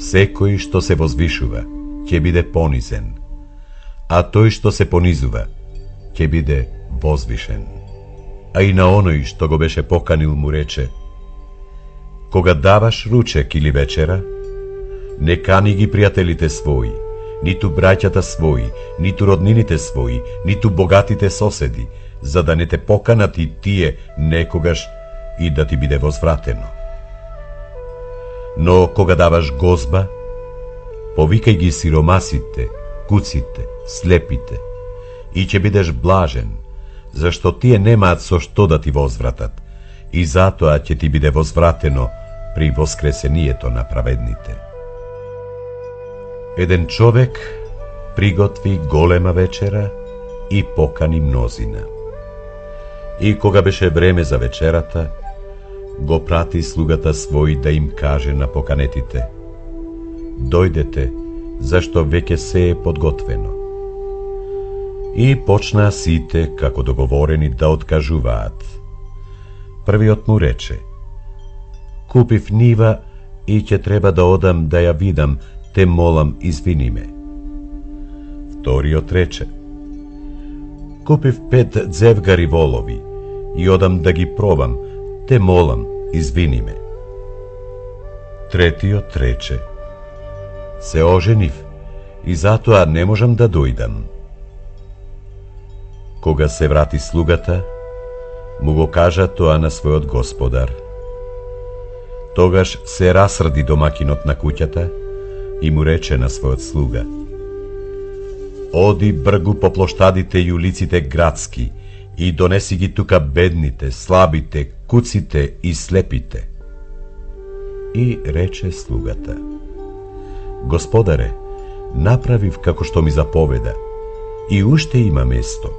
секој што се возвишува ќе биде понизен, а тој што се понизува ќе биде возвишен. А и на оној што го беше поканил му рече: кога даваш ручек или вечера, не кани ги пријателите своји, ниту браќата своји, ниту роднините своји, ниту богатите соседи, за да не те поканат и тие некогаш и да ти биде возвратено. Но кога даваш гозба, повикај ги сиромасите, куците, слепите, и ќе бидеш блажен, зашто тие немаат со што да ти возвратат, и затоа ќе ти биде возвратено при воскресението на праведните. Еден човек приготви голема вечера и покани мнозина. И кога беше време за вечерата, го прати слугата свој да им каже на поканетите: дојдете, зашто веќе се е подготвено. И почнаа сите, како договорени, да откажуваат. Првиот му рече: купив нива и ќе треба да одам да ја видам, те молам, извини ме. Вториот рече: купив 5 дзевгари волови и одам да ги пробам, те молам, извини ме. Третиот рече: се оженив и затоа не можам да дојдам. Кога се врати слугата, му го кажа тоа на својот господар. Тогаш се расрди домакинот на куќата и му рече на својот слуга: оди бргу по плоштадите и улиците градски и донеси ги тука бедните, слабите, куците и слепите. И рече слугата: господаре, направив како што ми заповеда, и уште има место.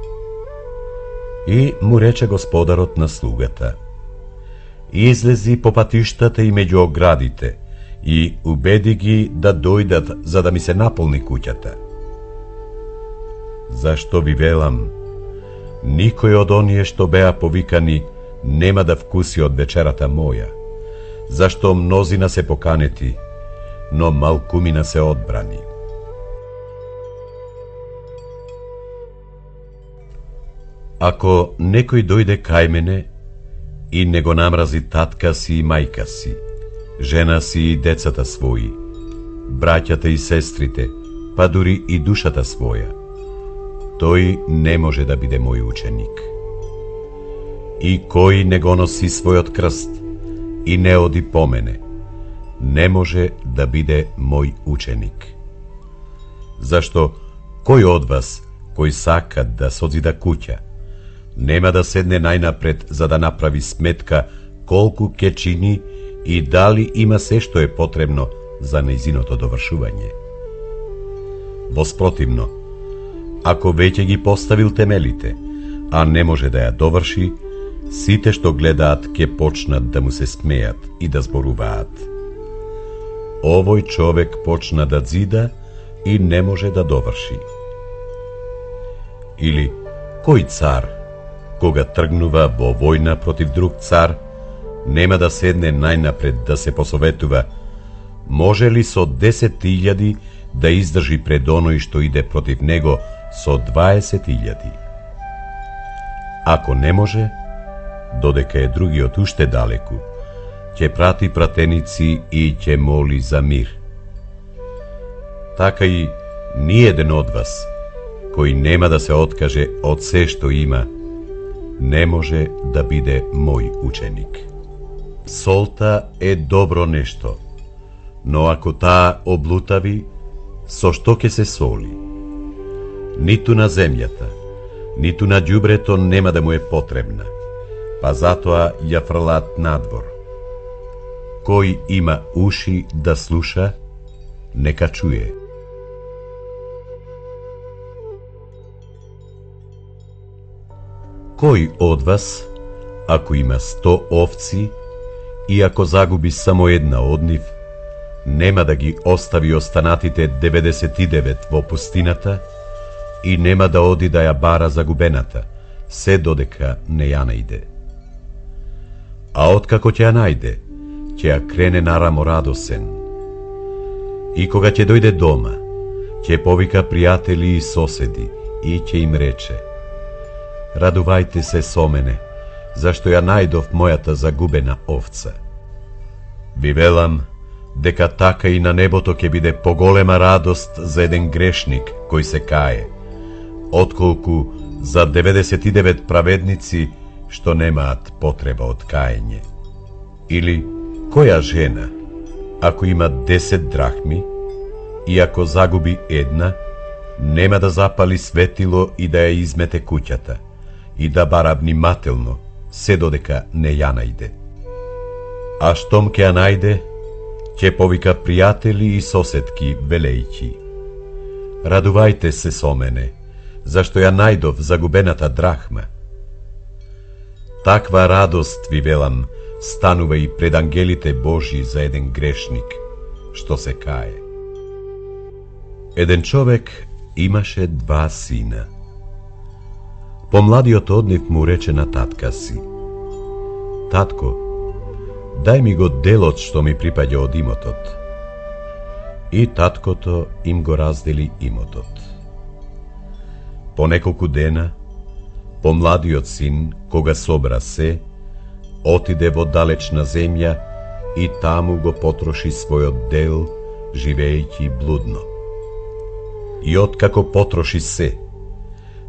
И му рече господарот на слугата: излези по патиштата и меѓу оградите и убеди ги да дојдат за да ми се наполни куќата. Зашто ви велам, никој од оние што беа повикани нема да вкуси од вечерата моја, зашто мнозина се поканети, но малкумина се одбрани. Ако некој дојде кај мене и не го намрази татка си и мајка си, жена си и децата своји, браќата и сестрите, па дури и душата своја, тој не може да биде мој ученик. И кој не го носи својот крст и не оди по мене, не може да биде мој ученик. Зашто кој од вас, кој сака да созида куќа, нема да седне најнапред за да направи сметка колку ќе чини и дали има се што е потребно за нејзиното довршување. Воспротивно, ако веќе ги поставил темелите, а не може да ја доврши, сите што гледаат ќе почнат да му се смеат и да зборуваат: овој човек почна да зида и не може да доврши. Или кој цар, кога тргнува во војна против друг цар, нема да седне најнапред да се посоветува може ли со 10.000 da izdrži pred onoj što ide protiv nego so 20.000. Ako ne može, dodeka je drugi otušte daleku, će prati pratenici i će moli za mir. Taka i nijedan od vas, koji nema da se otkaže od sve što ima, ne može da bide moj učenik. Solta je dobro nešto, no ako ta oblutavi, so što ke se soli? Nitu na zemljata, nitu na đubreto nema da mu je potrebna, pa zatoa ja frlat nadvor. Koji ima uši da sluša, neka čuje. Koji od vas, ako ima 100 ovci i ako zagubi samo jedna od njih, nema da gi ostavi ostanatite 99 vo pustinata i nema da odi da ja bara zagubenata, se dodeka ne ja najde. A otkako će ja najde, će ja krene naramo radosen. I koga će dojde doma, će povika prijatelji i sosedi i će im reče: raduvajte se so mene, zašto ja najdov mojata zagubena ovca. Vi velam, deka taka i na neboto ke bide pogolema radost za jedan grešnik koji se kaje, otkolku za 99 pravednici što nemat potreba od kajenje. Ili koja žena, ako ima 10 drahmi i ako zagubi jedna, nema da zapali svetilo i da je izmete kućata i da bara vнимателно, се додека не ја најде. А штом ке ја најде, ќе повика пријатели и соседки, велејќи: радувајте се со мене, зашто ја најдов загубената драхма. Таква радост, ви велам, станува и пред ангелите Божји за еден грешник, што се кае. Еден човек имаше 2 сина. Помладиот од нив му рече на татка си: татко, дај ми го делот што ми припаѓа од имотот. И таткото им го раздели имотот. По неколку дена, помладиот син, кога собра се, отиде во далечна земја и таму го потроши својот дел, живеејќи блудно. И откако потроши се,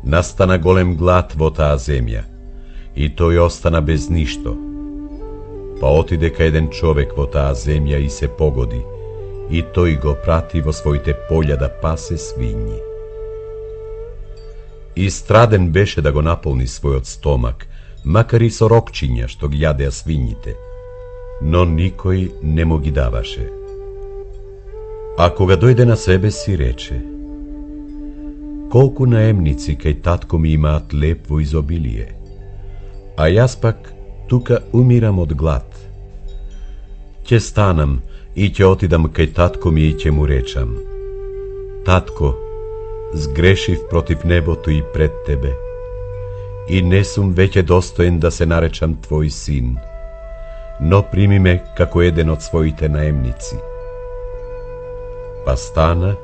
настана голем глад во таа земја, и тој остана без ништо. Па отиде кај еден човек во таа земја и се погоди, и тој го прати во своите полја да пасе свињи. И страден беше да го наполни својот стомак, макар и со рокчиња што ги јадеа свињите, но никој не му ги даваше. А кога дојде на себе си, рече: колку наемници кај татко ми имаат леп во изобилие, а јас пак тука умирам од глад. Ќе станам и ќе отидам кај татко ми и ќе му речам: татко, сгрешив против небото и пред тебе, и не сум веќе достоен да се наречам твој син, но прими ме како еден од своите наемници. Па стана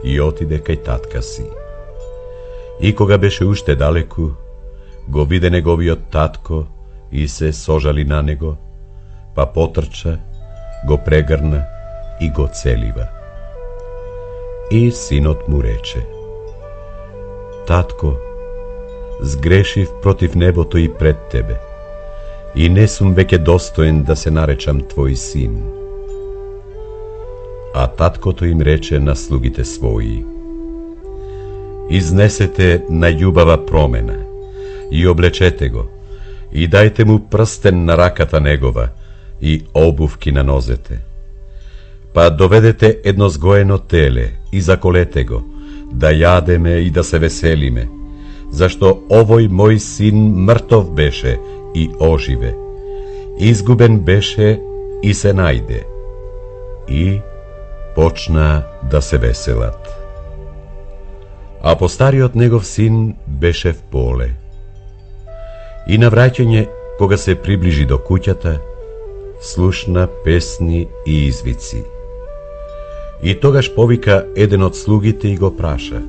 и отиде кај татка си. И кога беше уште далеку, го виде неговиот татко и се сожали на него, па потрча, го прегрна и го целива. И синот му рече: татко, сгрешив против небото и пред тебе, и не сум веќе достоен да се наречам твој син. А таткото им рече на слугите своји: изнесете најубава промена и облечете го, и дајте му прстен на раката негова и обувки на нозете. Па доведете едно сгоено теле и заколете го, да јадеме и да се веселиме, зашто овој мој син мртов беше и оживе, изгубен беше и се најде. И почна да се веселат. А постариот негов син беше в поле. И на враќање, кога се приближи до куќата, слушна песни и извици. И тогаш повика еден од слугите и го праша: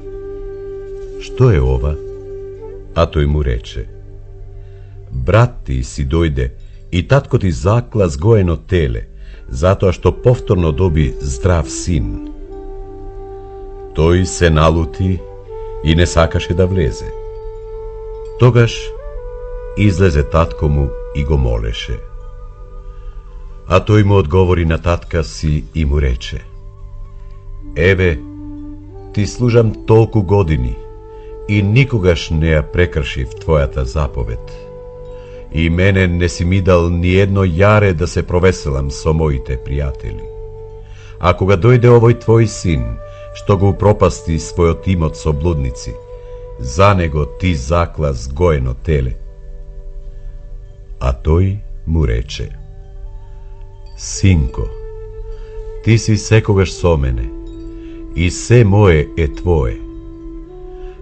"Што е ова?" А тој му рече: "Брат ти си дојде и татко ти закла сгоено теле, затоа што повторно доби здрав син." Тој се налути и не сакаше да влезе. Тогаш излезе татко му и го молеше. А тој му одговори на татка си и му рече: "Еве, ти служам толку години и никогаш не ја прекршив твојата заповед. И мене не си ми дал ни едно јаре да се провеселам со моите пријатели. А кога дојде овој твој син, што го упропасти својот имот со блудници, за него ти закла сгоено теле." А тој му рече: "Синко, ти си секогаш со мене и се мое е твое.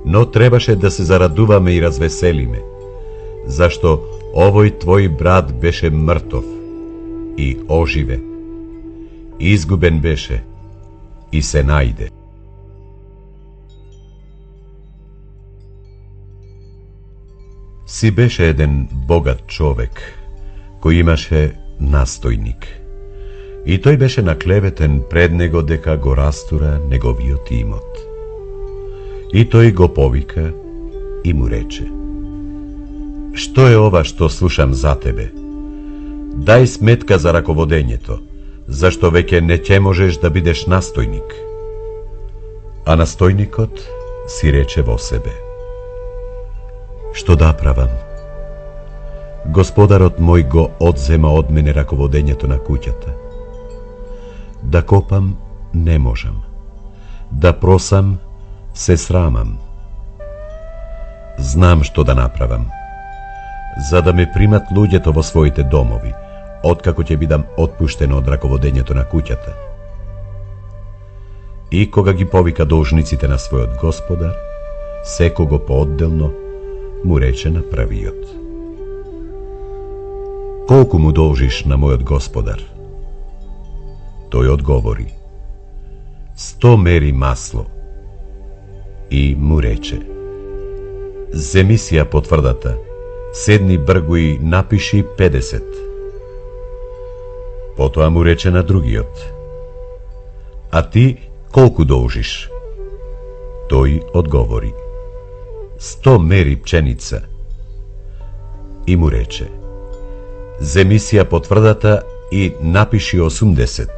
Но требаше да се зарадуваме и развеселиме, зашто овој твој брат беше мртов и оживе, изгубен беше и се најде." Си беше еден богат човек, кој имаше настојник. И тој беше наклеветен пред него дека го растура неговиот имот. И тој го повика и му рече: "Што е ова што слушам за тебе? Дај сметка за раководењето, зашто веќе не ќе можеш да бидеш настојник." А настојникот си рече во себе: "Што да правам? Господарот мој го одзема од мене раководењето на куќата. Да копам не можам, да просам се срамам. Знам што да направам, за да ме примат луѓето во своите домови, откако ќе бидам отпуштен од раководењето на куќата." И кога ги повика должниците на својот господар, секого поодделно му рече на првиот: "Колку му должиш на мојот господар?" Тој одговори: 100 мери масло. И му рече: "Земи си ја потврдата, седни бргу и напиши 50. Потоа му рече на другиот: "А ти колку должиш?" Тој одговори: 100 мери пченица. И му рече: "Земи си ја потврдата и напиши 80.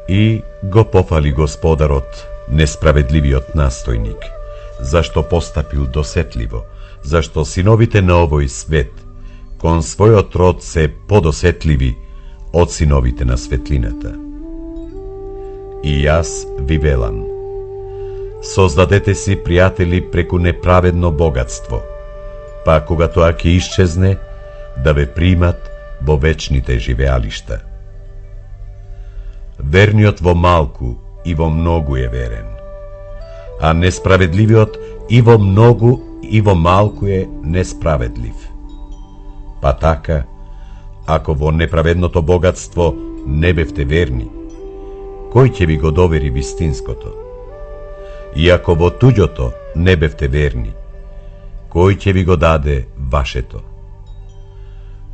И го пофали господарот несправедливиот настојник, зашто постапил досетливо, зашто синовите на овој свет кон својот род се подосетливи од синовите на светлината. И јас ви велам, создадете си пријатели преку неправедно богатство, па кога тоа ќе исчезне, да ве примат во вечните живеалишта. Верниот во малку и во многу е верен, а несправедливиот и во многу и во малку е несправедлив. Па така, ако во неправедното богатство не бевте верни, кој ќе ви го довери вистинското? И ако во туѓото не бевте верни, кој ќе ви го даде вашето?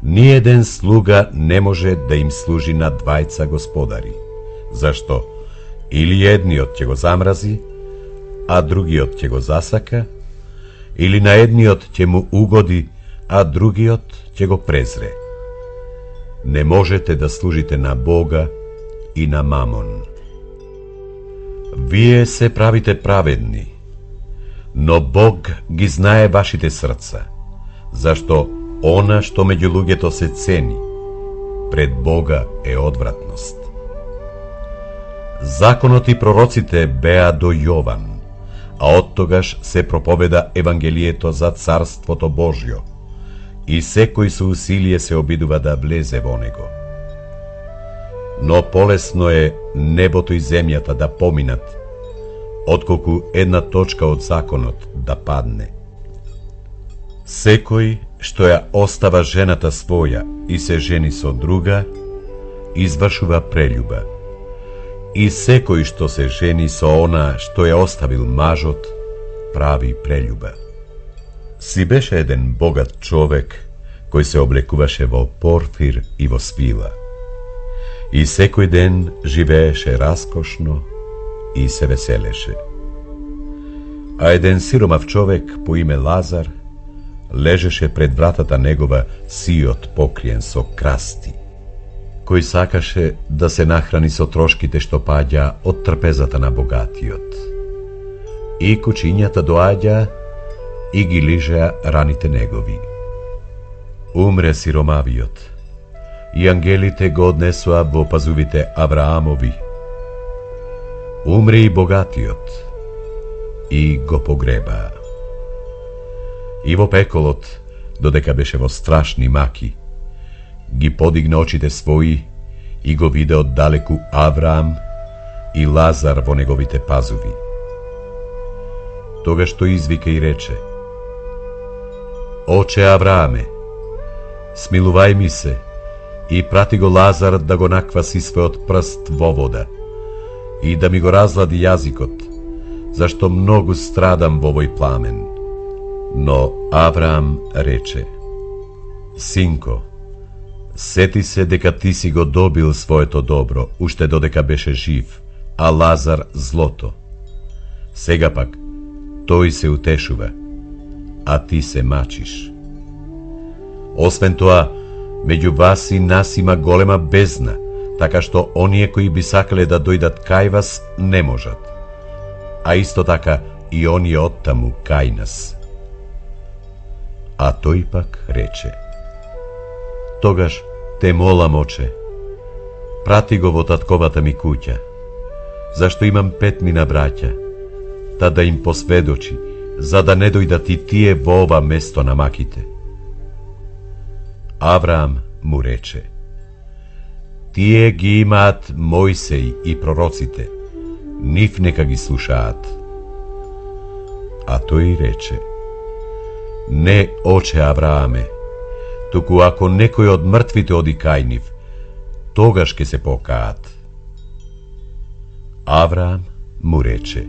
Ниеден слуга не може да им служи на двајца господари, зашто или едниот ќе го замрази, а другиот ќе го засака, или на едниот ќе му угоди, а другиот ќе го презре. Не можете да служите на Бога и на Мамон. Вие се правите праведни, но Бог ги знае вашите срца, зашто она што меѓу луѓето се цени, пред Бога е одвратност. Законот и пророците беа до Јован, а оттогаш се проповеда Евангелието за Царството Божјо, и секој со усилие се обидува да влезе во него. Но полесно е небото и земјата да поминат, отколку една точка од законот да падне. Секој што ја остава жената своја и се жени со друга, извршува прелюба. I sekoj što se ženi so ona što je ostavil mažot, pravi preljuba. Si beše jedan bogat čovek koji se oblekuvaše vo porfir i vo svila. I sekoj den živeše raskošno i se veseleše. A jedan siromav čovek po ime Lazar ležeše pred vratata negova sijot pokrijen so krasti, koji sakaše da se nahrani so troškite što pađa od trpezata na bogatijot. I kućinjata doađa i gi ližeja ranite negovi. Umre siromavijot i angelite go odnesoa vo pazuvite Avraamovi. Umre i bogatijot i go pogreba. I vo pekolot, dodeka beše vo strašni maki, gi podigne očite svoji i go vide od daleku Avram i Lazar vo negovite pazuvi. Toga što izvike i reče: Oče Avrame, smiluvaj mi se i prati go Lazar da go nakvasi sve od prst vo voda i da mi go razladi jazikot, zašto mnogo stradam vo ovoj plamen. No Avram reče: Sinko, seti se deka ti si go dobil svoje to dobro, ušte dodeka beše živ, a Lazar zloto. Sega pak, той се утешува, а ти се мачиш. Освен тоа, меѓу вас и нас има голема бездна, така што оние кои би сакале да дојдат кај вас не можат, а исто така и оние оттаму кај нас. А тој пак рече: Тогаш те молам, оче, прати го во татковата ми куќа, зашто имам 5 браќа, та да им посведочи, за да не дојдат и тие во ова место на маките. Авраам му рече: Тие ги имаат Мојсеј и пророците, нив нека ги слушаат. А тој рече: Не, оче Аврааме, туку ако некој од мртвите оди кај нив, тогаш ке се покаат. Авраам му рече: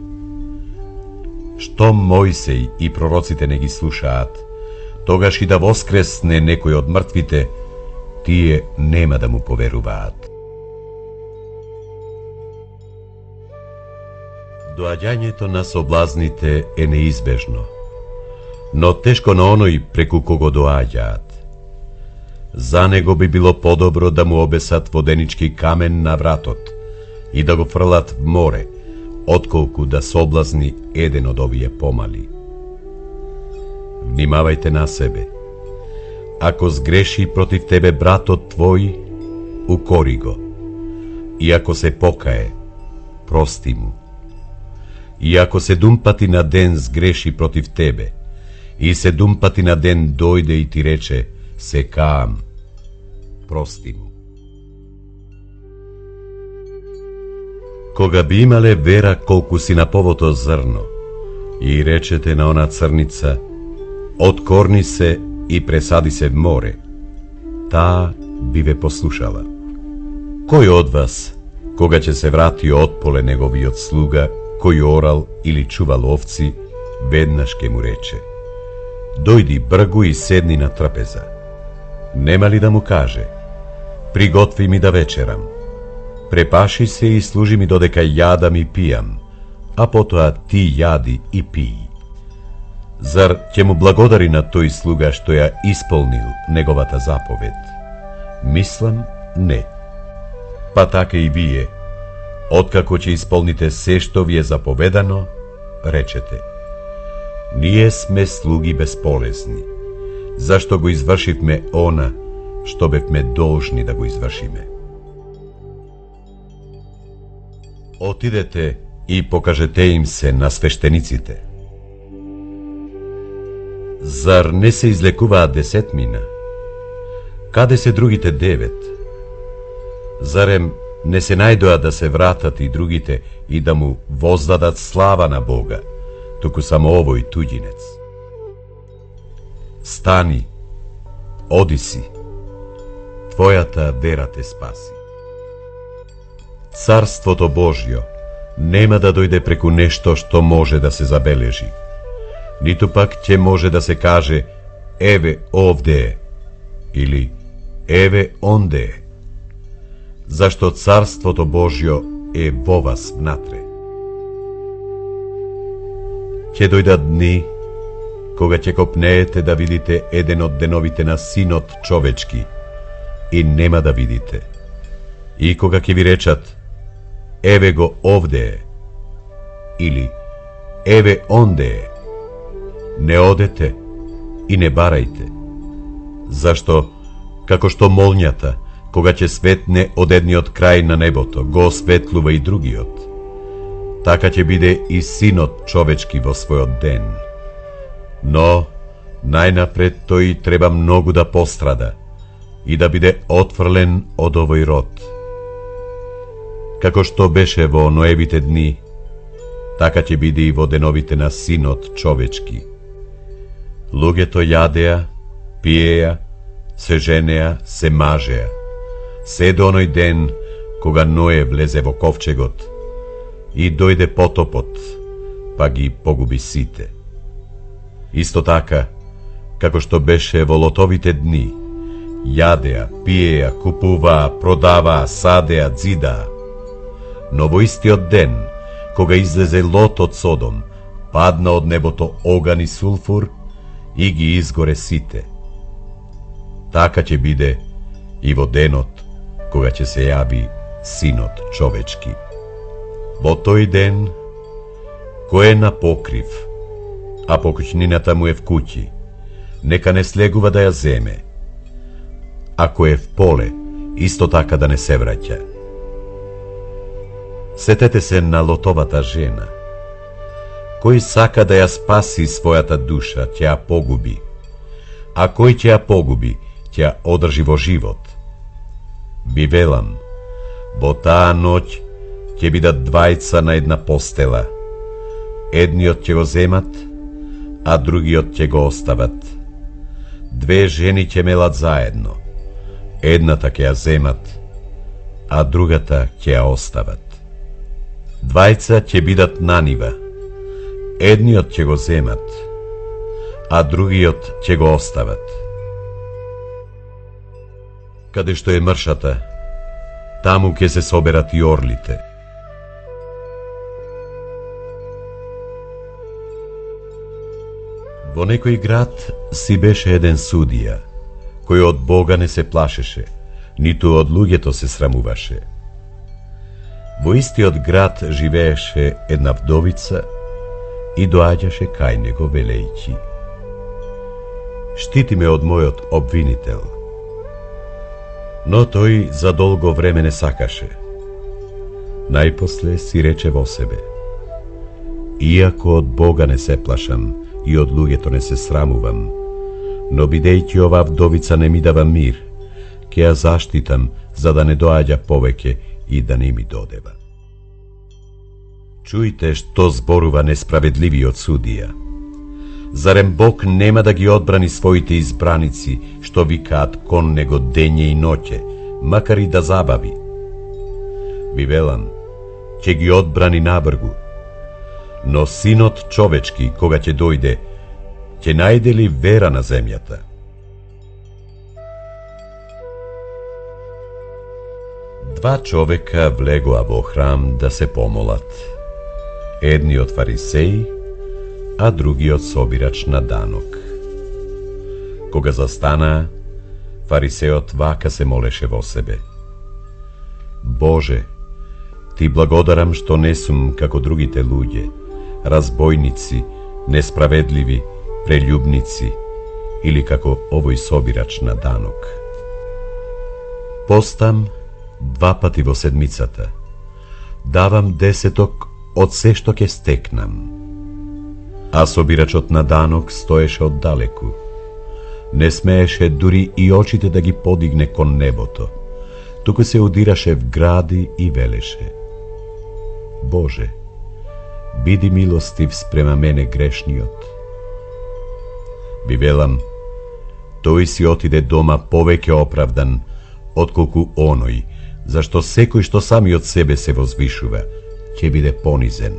Што Мојсеј и пророците не ги слушаат, тогаш и да воскресне некој од мртвите, тие нема да му поверуваат. Доаѓањето на соблазните е неизбежно, но тешко на оној преку кого доаѓаат. За него би било подобро да му обесат воденички камен на вратот и да го фрлат в море, отколку да соблазни еден од овие помали. Внимавајте на себе. Ако сгреши против тебе братот твој, укори го. И ако се покае, прости му. И ако 7 пати на ден сгреши против тебе, и 7 пати на ден дојде и ти рече: се каам, прости му. Кога би имале вера колку си на повото зрно, и речете на она црница: откорни се и пресади се в море, таа би ве послушала. Кој од вас, кога ќе се врати отполе неговиот слуга, кој орал или чувал овци, веднаш ке му рече: дојди бргу и седни на трпеза? Нема ли да му каже: приготви ми да вечерам, препаши се и служи ми додека јадам и пијам, а потоа ти јади и пии? Зар ќе му благодари на тој слуга што ја исполнил неговата заповед? Мислам, не. Па така и вие, откако ќе исполните се што ви е заповедано, речете: ние сме слуги безполезни, зашто го извршивме она што бевме должни да го извршиме. Отидете и покажете им се на свештениците. Зар не се излекуваат 10? Каде се другите 9? Зарем не се најдоа да се вратат и другите и да му воздадат слава на Бога, туку само овој туѓинец? Стани, оди си, твојата вера те спаси. Царството Божјо нема да дојде преку нешто што може да се забележи, ниту пак ќе може да се каже еве овде е или еве онде е, зашто Царството Божјо е во вас внатре. Ќе дојдат дни кога ќе копнеете да видите еден од деновите на Синот човечки и нема да видите, и кога ќе ви речат еве го овде е или еве онде е, не одете и не барајте, зашто како што молњата кога ќе светне од едниот крај на небото го осветлува и другиот, така ќе биде и Синот човечки во својот ден. Но најнапред тој треба многу да пострада и да биде отфрлен од овој род. Како што беше во Ноевите дни, така ќе биде и во деновите на Синот човечки. Луѓето јадеа, пиеа, се женеа, се мажеа, се до оној ден кога Ное влезе во ковчегот и дојде потопот, па ги погуби сите. Исто така, како што беше во Лотовите дни, јадеа, пиеа, купуваа, продаваа, садеа, дзидаа. Но во истиот ден, кога излезе Лот од Содом, падна од небото оган и сулфур и ги изгоре сите. Така ќе биде и во денот кога ќе се јави Синот човечки. Во тој ден, кој е на покрив, а покуќнината му е в куќи, нека не слегува да ја земе. Ако е в поле, исто така да не се враќа. Сетете се на Лотовата жена. Кој сака да ја спаси својата душа, ќе ја погуби, а кој ќе ја погуби, ќе ја одржи во живот. Ви велам, во таа ноќ ќе бидат двајца на една постела. Едниот ќе го земат, а другиот ќе го остават. Две жени ќе мелат заедно. Едната ќе ја земат, а другата ќе ја остават. Двајца ќе бидат на нива. Едниот ќе го земат, а другиот ќе го остават. Каде што е мршата, таму ќе се соберат и орлите. Во некој град си беше еден судија, кој од Бога не се плашеше, ниту од луѓето се срамуваше. Во истиот град живееше една вдовица и доаѓаше кај него велејќи: штити ме од мојот обвинител. Но тој за долго време не сакаше. Најпосле си рече во себе: иако од Бога не се плашам и од луѓето не се срамувам, но бидејќи оваа вдовица не ми дава мир, ќе ја заштитам за да не доаѓа повеќе и да не ми додева. Чујте што зборува несправедливиот судија. Зарем Бог нема да ги одбрани своите избраници, што викаат кон него дење и ноќе, макар и да забави? Ви велам, ќе ги одбрани набргу. Но Синот човечки, кога ќе дојде, ќе најде ли вера на земјата? Два човека влегоа во храм да се помолат. Едниот фарисеј, а другиот собирач на данок. Кога застанаа, фарисеот вака се молеше во себе: Боже, ти благодарам што не сум како другите луѓе, разбойници, несправедливи, прелюбници или како овој собирач на данок. Постам 2 пати во седмицата. Давам 10 од се што ќе стекнам. А собирачот на данок стоеше оддалеку. Не смееше дури и очите да ги подигне кон небото, туку се удираше в гради и велеше: Боже, биди милостив спрема мене грешниот. Ви велам, тој си отиде дома повеќе оправдан, отколку оној зашто секој што сами од себе се возвишува, ќе биде понизен,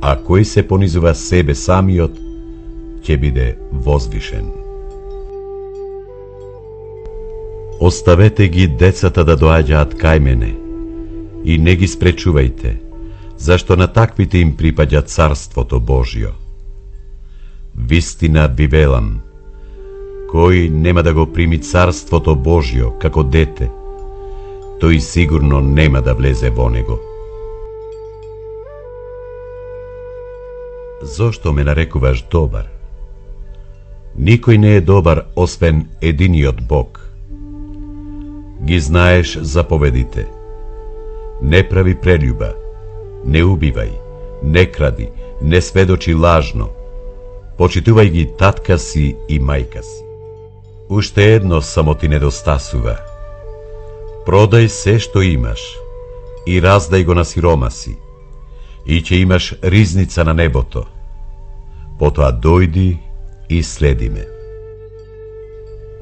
а кој се понизува себе самиот, ќе биде возвишен. Оставете ги децата да доаѓаат кај мене и не ги спречувајте, зашто на таквите им припаѓа Царството Божјо. Вистина ви велам, кој нема да го прими Царството Божјо како дете, тој сигурно нема да влезе во него. Зошто ме нарекуваш добар? Никој не е добар освен единиот Бог. Ги знаеш заповедите. Не прави прелюба, не убивај, не кради, не сведочи лажно, почитувај ги татка си и мајка си. Уште едно само ти недостасува. Продај се што имаш и раздај го на сиромаси, и ќе имаш ризница на небото. Потоа дојди и следи ме.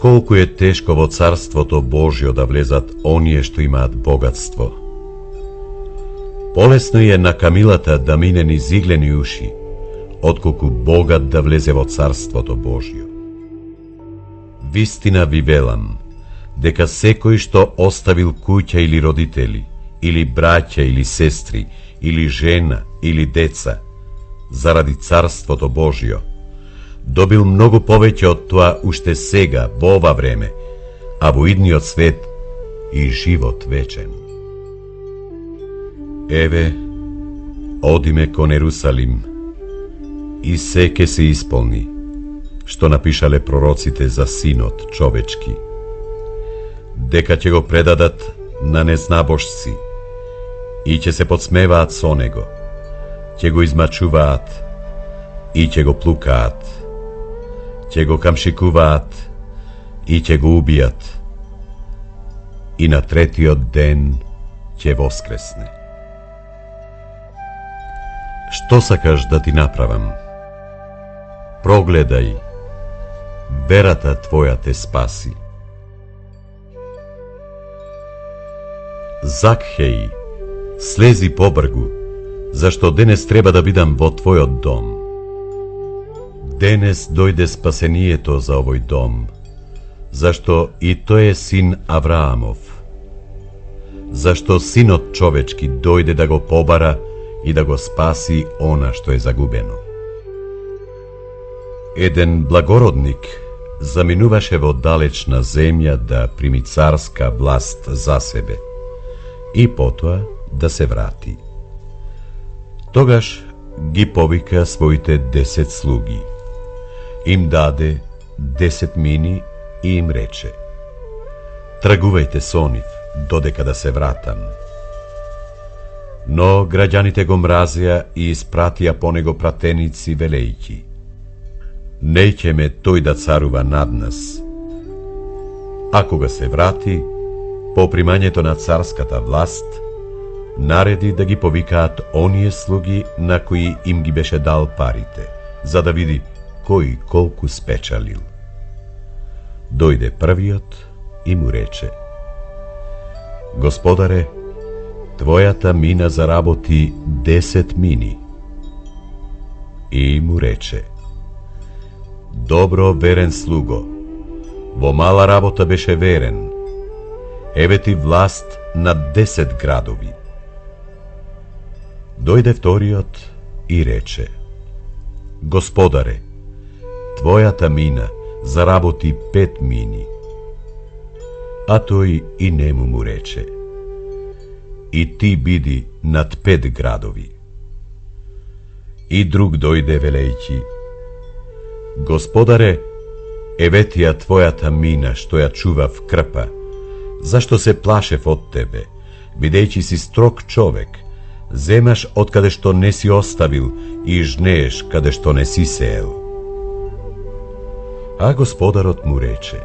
Колку е тешко во Царството Божјо да влезат оние што имаат богатство. Полесно е на камилата да мине низ иглени уши, отколку богат да влезе во Царството Божјо. Вистина ви велам, дека секој што оставил куќа или родители, или браќа или сестри, или жена, или деца, заради Царството Божјо, добил многу повеќе од тоа уште сега, во ова време, а во идниот свет и живот вечен. Еве, одиме кон Ерусалим, и се ке се исполни, што напишале пророците за Синот човечки, дека ќе го предадат на незнабожци и ќе се подсмеваат со него, ќе го измачуваат и ќе го плукаат, ќе го камшикуваат и ќе го убијат, и на третиот ден ќе воскресне. Што сакаш да ти направам? Прогледај, верата твоја те спаси. Закхеј, слези побргу, зашто денес треба да бидам во твојот дом. Денес дојде спасението за овој дом, зашто и тој е син Авраамов. Зашто Синот човечки дојде да го побара и да го спаси она што е загубено. Еден благородник заминуваше во далечна земја да прими царска власт за себе и потоа да се врати. Тогаш ги повика своите 10 слуги. Им даде 10 мини и им рече: тргувајте со нив, додека да се вратам. Но граѓаните го мразеа и испратија по него пратеници велејќи: неќе ме тој да царува над нас. А кога се врати, по примањето на царската власт, нареди да ги повикаат оние слуги на кои им ги беше дал парите, за да види кој колку спечалил. Дојде првиот и му рече: Господаре, твојата мина заработи 10 мини. И му рече: добро, верен слуго, во мала работа беше верен, еве ти власт над 10 градови. Дојде вториот и рече: Господаре, твојата мина заработи 5 мини. А тој и нему му рече: и ти биди над 5 градови. И друг дојде велејќи: Господаре, еве ти ја твојата мина што ја чував крпа, зашто се плашев од тебе, бидејќи си строг човек, земаш од каде што не си оставил и жнееш каде што не си сеел. А Господарот му рече: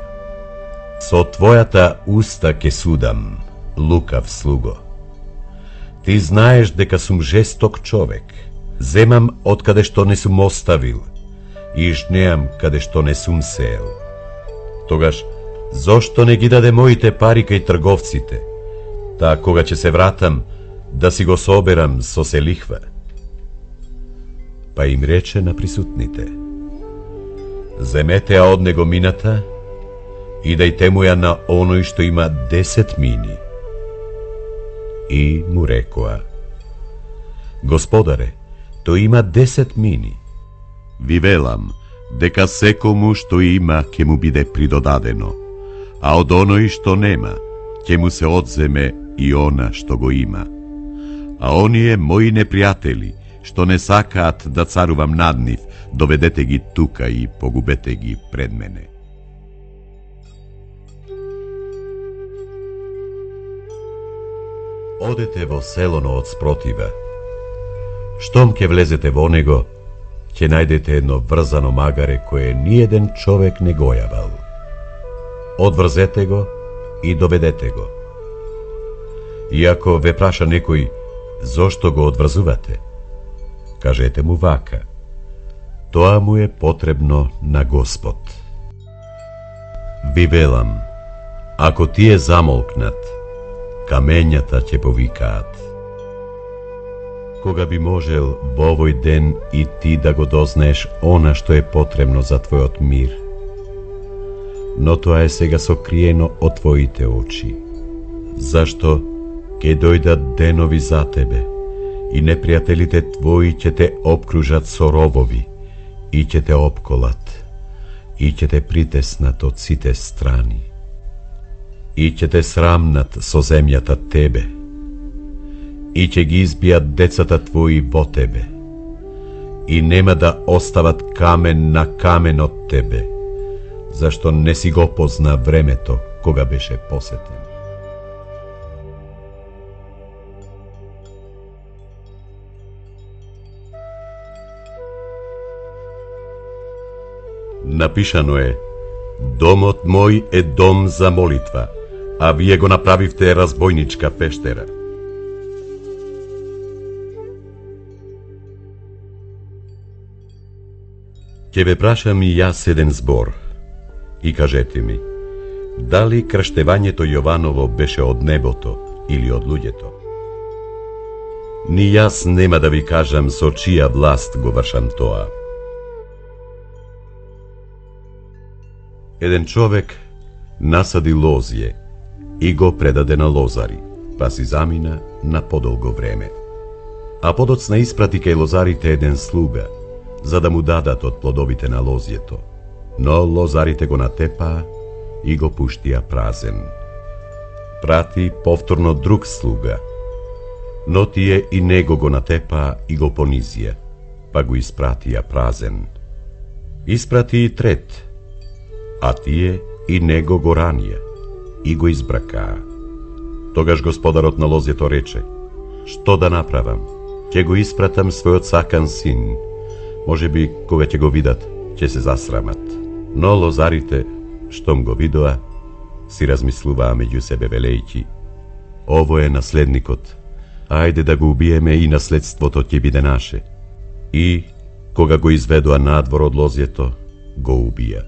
со твојата уста ке судам, лукав слуго. Ти знаеш дека сум жесток човек, земам од каде што не сум оставил и жнеам каде што не сум сеел. Тогаш, зошто не ги даде моите пари кај трговците, Та кога ќе се вратам, да си го соберам со се лихва. Па им рече на присутните: земете ја од него мината и дајте му ја на оној што има 10 мини. И му рекоа: Господаре, тој има 10 мини. Ви велам, дека секому што има ќе му биде придодадено, а од оној што нема ќе му се одземе и она што го има. А оние мои непријатели, што не сакаат да царувам над нив, доведете ги тука и погубете ги пред мене. Одете во селото од спротива. Штом ќе влезете во него, ќе најдете едно врзано магаре кое ниеден човек не го јавал. Одврзете го и доведете го. И ако ве праша некој зошто го одврзувате, кажете му вака: тоа му е потребно на Господ. Ви велам, ако тие замолкнат, камењата ќе повикаат. Кога би можел во овој ден и ти да го дознаеш она што е потребно за твојот мир, но тоа е сега сокриено од твоите очи. Зашто ќе дојдат денови за тебе и непријателите твои ќе те обкружат со ровови и ќе те опколат и ќе те притеснат од сите страни и ќе те срамнат со земјата тебе и ќе ги избијат децата твои во тебе и нема да остават камен на камен од тебе, зашто не си го позна времето кога беше посетен. Напишано е: домот мој е дом за молитва, а вие го направивте разбойничка пештера. Ќе ве прашам и јас еден збор и кажете ми, дали крштевањето Јованово беше од небото или од луѓето? Ни јас нема да ви кажам со чија власт го вршам тоа. Еден човек насади лозје и го предаде на лозари, па си замина на подолго време. А подоцна испрати кај лозарите еден слуга, за да му дадат од плодовите на лозјето. Но лозарите го натепаа и го пуштија празен. Прати повторно друг слуга, но тие и него го натепаа и го понизија, па го испратија празен. Испрати и трет, а тие и него го ранија и го избракаа. Тогаш господарот на лозјето рече: што да направам? Ќе го испратам својот сакан син. Може би, кога ќе го видат, ќе се засрамат. Но лозарите, штом го видоа, си размислуваа меѓу себе велејќи: ово е наследникот, ајде да го убиеме и наследството ќе биде наше. И, кога го изведоа надвор од лозјето, го убија.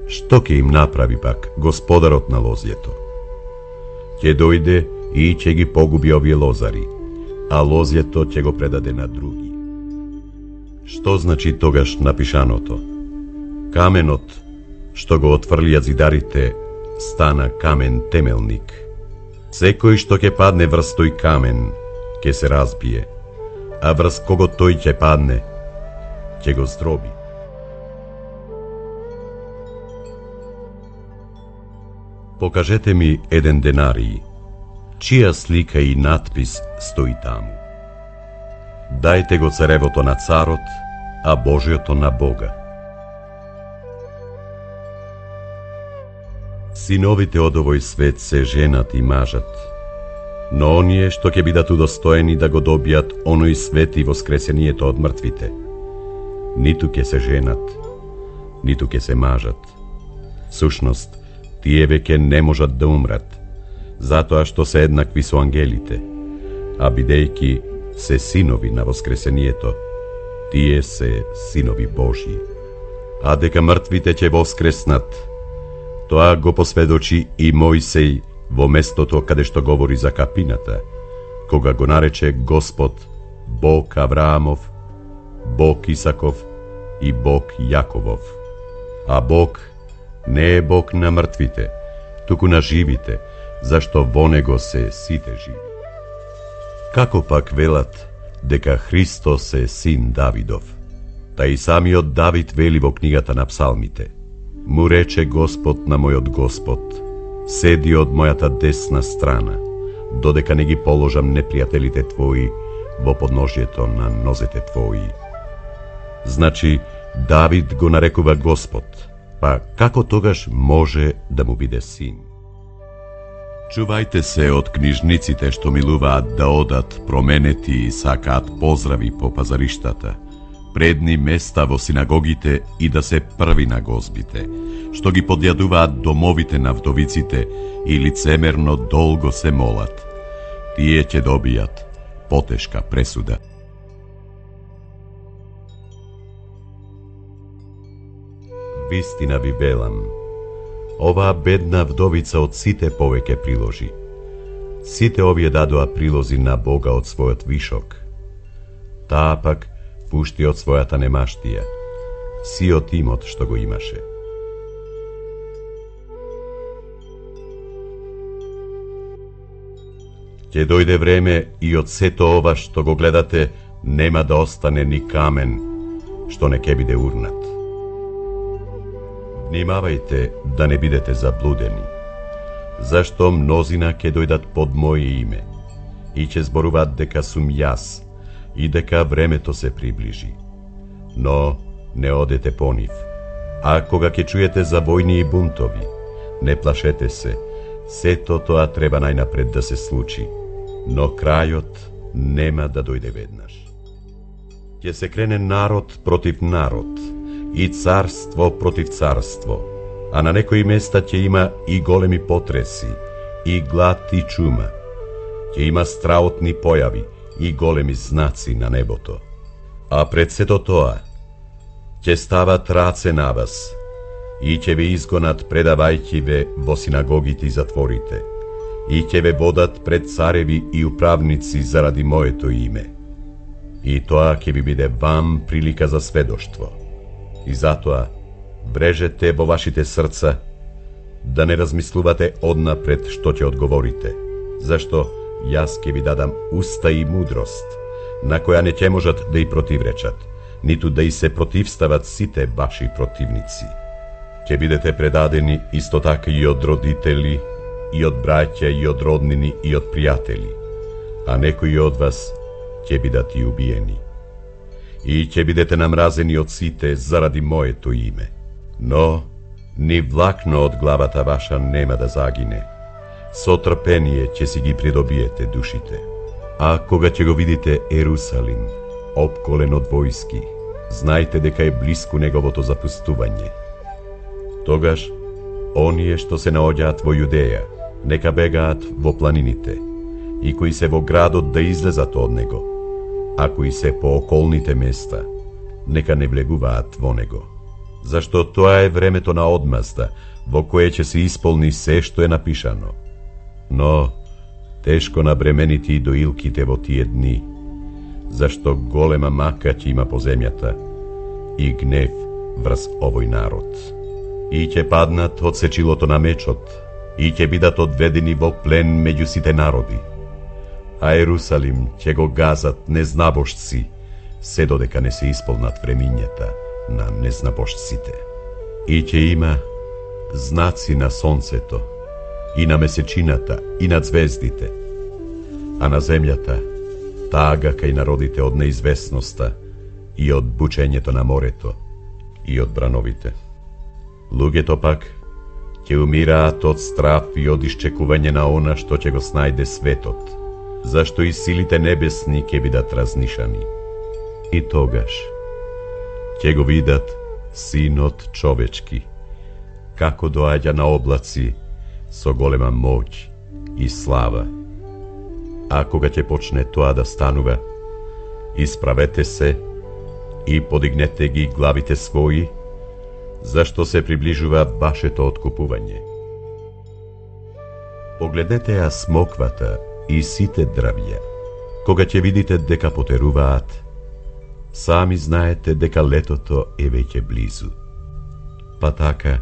Што ќе им направи пак господарот на лозјето? Ќе дојде и ќе ги погуби овие лозари, а лозјето ќе го предаде на други. Што значи тогаш напишаното? Каменот, што го отфрлија зидарите, стана камен темелник. Секој што ќе падне врз тој камен, ќе се разбие, а врз кого тој ќе падне, ќе го здроби. Покажете ми еден денарий, чија слика и надпис стои таму. Дајте го царевото на царот, а Божиото на Бога. Синовите од овој свет се женат и мажат, но оние што ќе бидат удостоени да го добијат оној свет и воскресението од мртвите, ниту ќе се женат, ниту ќе се мажат. Сушност, тие веќе не можат да умрат, затоа што се еднакви со ангелите, а бидејќи се синови на воскресението, тие се синови Божји. А дека мртвите ќе воскреснат, тоа го посведочи и Мојсей во местото каде што говори за капината, кога го нарече Господ Бог Авраамов, Бог Исаков и Бог Јаковов. А Бог не е Бог на мртвите, туку на живите, зашто во него се сите живи. Како пак велат дека Христос е син Давидов? Та и самиот Давид вели во книгата на псалмите: му рече Господ на мојот Господ, седи од мојата десна страна, додека не ги положам непријателите твои во подножјето на нозете твои. Значи, Давид го нарекува Господ, па како тогаш може да му биде син? Чувајте се од книжниците што милуваат да одат променети и сакаат поздрави по пазариштата, предни места во синагогите и да се први на гозбите, што ги подјадуваат домовите на вдовиците и лицемерно долго се молат. Тие ќе добијат потешка пресуда. Вистина ви велам, оваа бедна вдовица од сите повеќе приложи. Сите овие дадоа прилози на Бога од својот вишок. Таа пак пушти од својата немаштија, сиот имот што го имаше. Ќе дојде време и од сето ова што го гледате нема да остане ни камен што не ќе биде урнат. Внимавајте да не бидете заблудени, зашто мнозина ќе дојдат под моје име и ќе зборуваат дека сум јас и дека времето се приближи. Но не одете по нив. А кога ќе чуете за војни и бунтови, не плашете се, сето тоа треба најнапред да се случи, но крајот нема да дојде веднаш. Ќе се крене народ против народ и царство против царство, а на некои места ќе има и големи потреси, и глад и чума. Ќе има страотни појави и големи знаци на небото. А пред сето тоа ќе стават раце на вас и ќе ве изгонат предавајќи ве во синагогите и затворите и ќе ве водат пред цареви и управници заради моето име. И тоа ќе ви биде вам прилика за сведоштво. И затоа брежете во вашите срца да не размислувате однапред што ќе одговорите, зашто јас ќе ви дадам уста и мудрост, на која не ќе можат да и противречат, ниту да и се противстават сите ваши противници. Ќе бидете предадени исто така и од родители, и од браќа, и од роднини, и од пријатели, а некои од вас ќе бидат и убиени. И ќе бидете намразени од сите заради моето име. Но ни влакно од главата ваша нема да загине. Со трпение ќе си ги придобиете душите. А кога ќе го видите Ерусалим, опколен од војски, знајте дека е блиску неговото запустување. Тогаш, оние што се наоѓаат во Јудеја, нека бегаат во планините, и кои се во градот да излезат од него, а кои се по околните места, нека не влегуваат во него. Зашто тоа е времето на одмазда, во кое ќе се исполни се што е напишано. Но тешко набременити и доилките во тие дни, зашто голема мака ќе има по земјата и гнев врз овој народ. И ќе паднат од сечилото на мечот, и ќе бидат одведени во плен меѓу сите народи. А Ерусалим ќе го газат незнабожци, се додека не се исполнат времињата на незнабожците. И ќе има знаци на сонцето, и на месечината, и на звездите, а на земјата тага кај народите од неизвестноста и од бучењето на морето и од брановите. Луѓето пак ќе умираат од страв и од исчекување на она што ќе го снајде светот, зашто и силите небесни ќе бидат разнишани. И тогаш ќе го видат Синот човечки, како доаѓа на облаци со голема моќ и слава. А кога ќе почне тоа да станува, исправете се и подигнете ги главите своји, зашто се приближува вашето откупување. Погледнете ја смоквата и сите дрвја. Кога ќе видите дека потеруваат, сами знаете дека летото е веќе близу. Па така,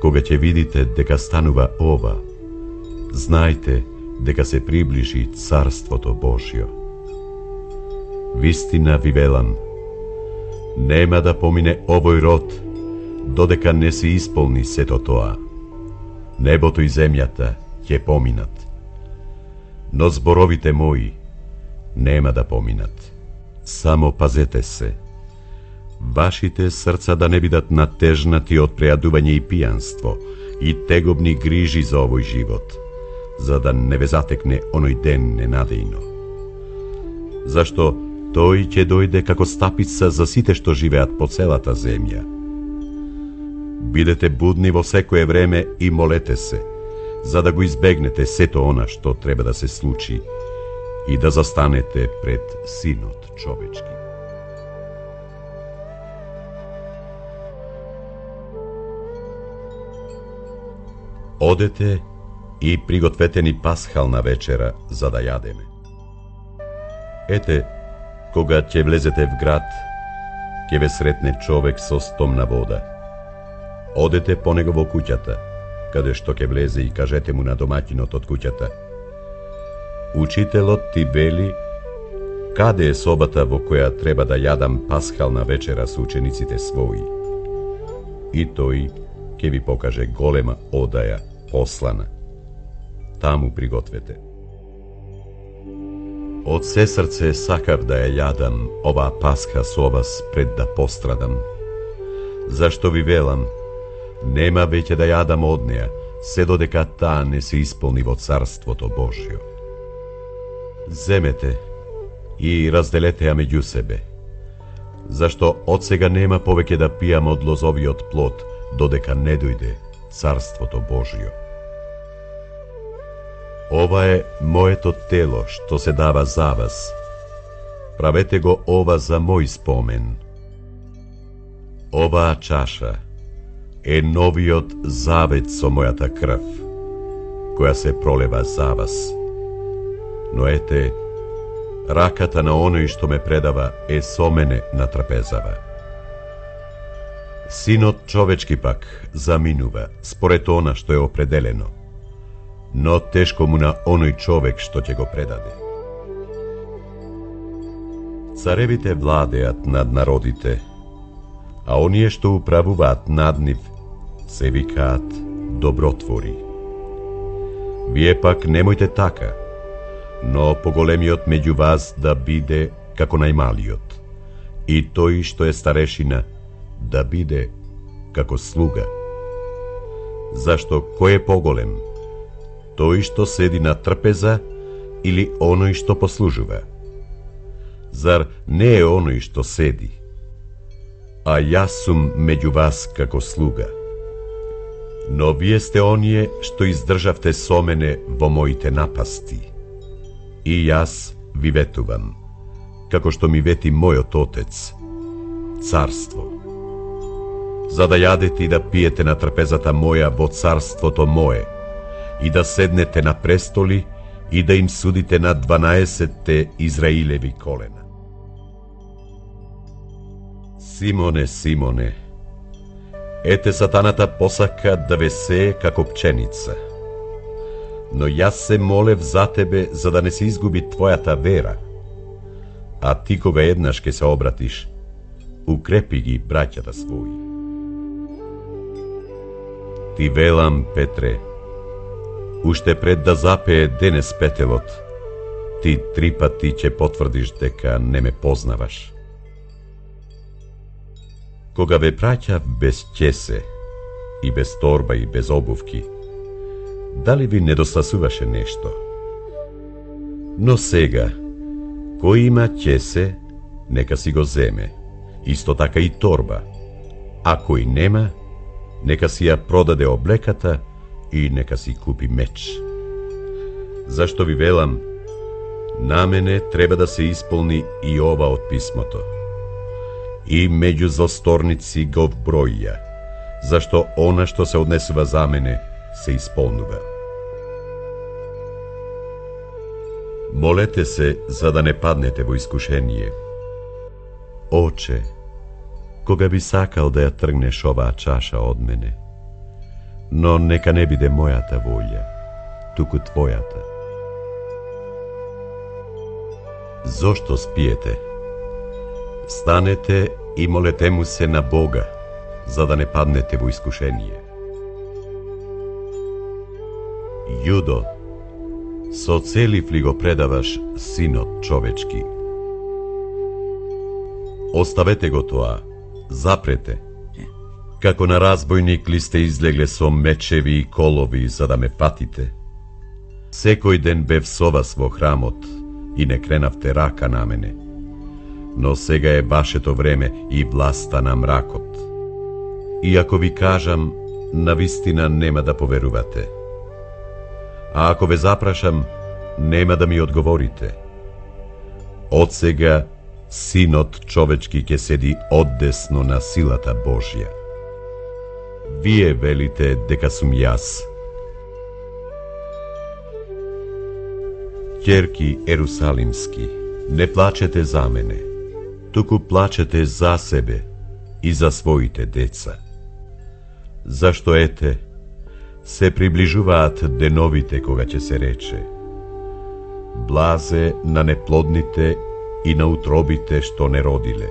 кога ќе видите дека станува ова, знајте дека се приближи Царството Божјо. Вистина ви велам, нема да помине овој род, додека не се исполни сето тоа. Небото и земјата ќе поминат, но зборовите мои нема да поминат. Само пазете се, вашите срца да не бидат натежнати од прејадување и пијанство и тегобни грижи за овој живот, за да не ве затекне оној ден ненадејно. Зашто тој ќе дојде како стапица за сите што живеат по целата земја. Бидете будни во секое време и молете се, за да го избегнете сето она што треба да се случи и да застанете пред Синот човечки. Одете и пригответе ни пасхална вечера за да јадеме. Ете, кога ќе влезете в град, ќе ве сретне човек со стомна вода. Одете по него во куќата, каде што ќе влезе и кажете му на домаќинот од куќата: Учителот ти вели, каде е собата во која треба да јадам пасхална вечера со учениците своји? И тој ќе ви покаже голема одаја послана. Таму пригответе. Од се срце сакав да ја јадам оваа пасха со вас пред да пострадам. Зашто ви велам, нема веќе да јадам од неа, се додека таа не се исполни во Царството Божјо. Земете и разделете ја меѓу себе, зашто од сега нема повеќе да пијам од лозовиот плод, додека не дојде Царството Божјо. Ова е моето тело што се дава за вас. Правете го ова за мој спомен. Оваа чаша е новиот завет со мојата крв, која се пролева за вас. Но ете, раката на оној што ме предава е со мене на трапезава. Синот човечки пак заминува според она што е определено, но тешко му на оној човек што ќе го предаде. Царевите владеат над народите, а оние што управуваат над нив се викаат добротвори. Вие пак немојте така, но поголемиот меѓу вас да биде како најмалиот, и тој што е старешина да биде како слуга. Зашто кој е поголем? Тој што седи на трпеза или оној што послужува? Зар не е оној што седи? А јас сум меѓу вас како слуга. Но вие сте оние што издржавте со мене во моите напасти. И јас ви ветувам, како што ми вети мојот Отец, царство. За да јадете и да пиете на трпезата моја во царството мое, и да седнете на престоли и да им судите на 12 Израилеви колена. Симоне, Симоне, ете сатаната посака да ве сее како пченица. Но јас се молев за тебе за да не се изгуби твојата вера. А ти кога еднаш ке се обратиш, укрепи ги браќата своји. Ти велам, Петре, уште пред да запее денес петелот, ти 3 пати ќе потврдиш дека не ме познаваш. Кога ве праќав без ќесе, и без торба и без обувки, дали ви недостасуваше нешто? Но сега, кој има ќесе, нека си го земе, исто така и торба, а кој нема, нека си ја продаде облеката и нека си купи меч. Зашто ви велам, на мене треба да се исполни и ова од писмото. И меѓу злосторници го вброја, зашто она што се однесува за мене се исполнува. Молете се за да не паднете во искушение. Оче, кога би сакал да ја тргнеш оваа чаша од мене, но нека не биде мојата волја, туку твојата. Зошто спиете? Станете и молете му се на Бога, за да не паднете во искушение. Јудо, со целив ли го предаваш синот човечки? Оставете го тоа, запрете. Како на разбойник ли сте излегле со мечеви и колови за да ме патите? Секој ден бев со вас во храмот и не кренавте рака на мене. Но сега е вашето време и власта на мракот. И ако ви кажам, навистина нема да поверувате. А ако ве запрашам, нема да ми одговорите. Од сега синот човечки ќе седи оддесно на силата Божја. Вие велите дека сум јас. Ќерки Ерусалимски, не плачете за мене, туку плачете за себе и за своите деца. Зашто ете, се приближуваат деновите кога ќе се рече: блазе на неплодните и на утробите што не родиле,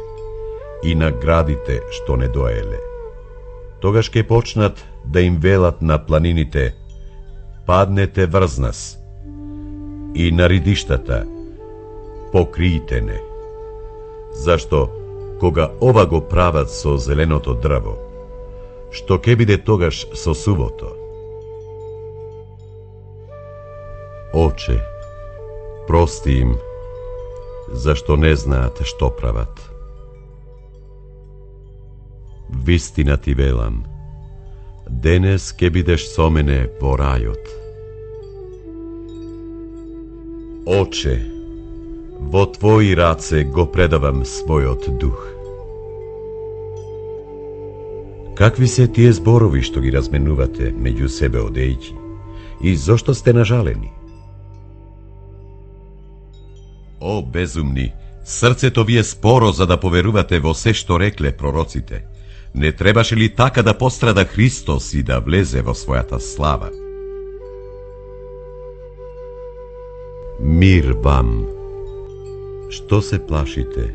и на градите што не доеле. Тогаш ќе почнат да им велат на планините: паднете врз нас, и на ридиштата: покриите не. Зашто кога ова го прават со зеленото дрво, што ќе биде тогаш со сувото? Оче, прости им, зашто не знаат што прават. Вистина ти велам, денес ќе бидеш со мене во рајот. Оче, во твои раце го предавам својот дух. Какви се тие зборови што ги разменувате меѓу себе одејќи? И зошто сте нажалени? О, безумни, срцето ви е споро за да поверувате во се што рекле пророците. Не требаше ли така да пострада Христос и да влезе во својата слава? Мир вам! Што се плашите?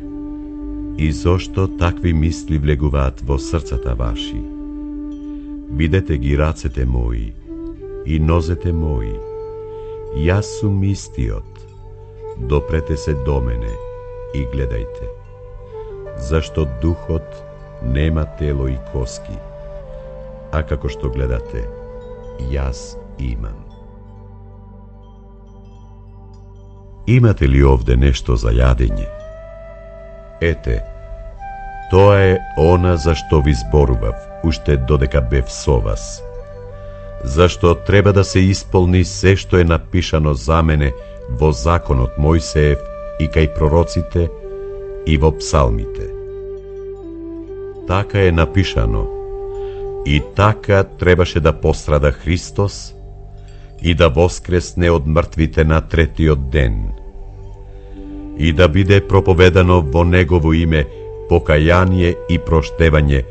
И зошто такви мисли влегуваат во срцата ваши? Видете ги рацете мои и нозете мои. Јас сум истиот. Допрете се до мене и гледајте. Зашто духот нема тело и коски, а како што гледате, јас имам. Имате ли овде нешто за јадење? Ете, тоа е она за што ви зборував, уште додека бев со вас. Зашто треба да се исполни се што е напишано за мене во законот Мојсеев и кај пророците и во псалмите. Така е напишано, и така требаше да пострада Христос и да воскресне од мртвите на третиот ден, и да биде проповедано во Негово име покаяние и проштевање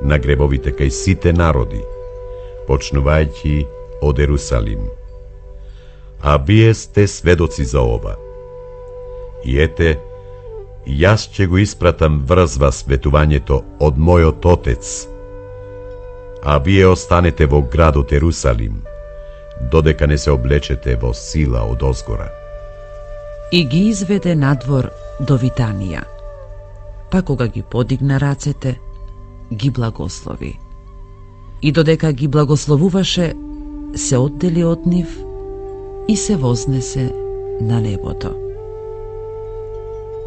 на гребовите кај сите народи, почнувајќи од Ерусалим. А вие сте сведоци за ова. И ете, јас ќе го испратам врз вас ветувањето од мојот Отец, а вие останете во градот Ерусалим, додека не се облечете во сила од озгора. И ги изведе надвор до Витанија, па кога ги подигна рацете, ги благослови. И додека ги благословуваше, се оддели од нив и се вознесе на небото.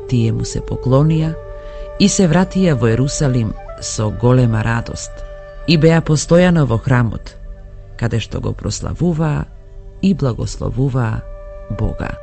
Тие му се поклонија и се вратија во Ерусалим со голема радост и беа постојано во храмот, каде што го прославуваа и благословуваа Бога.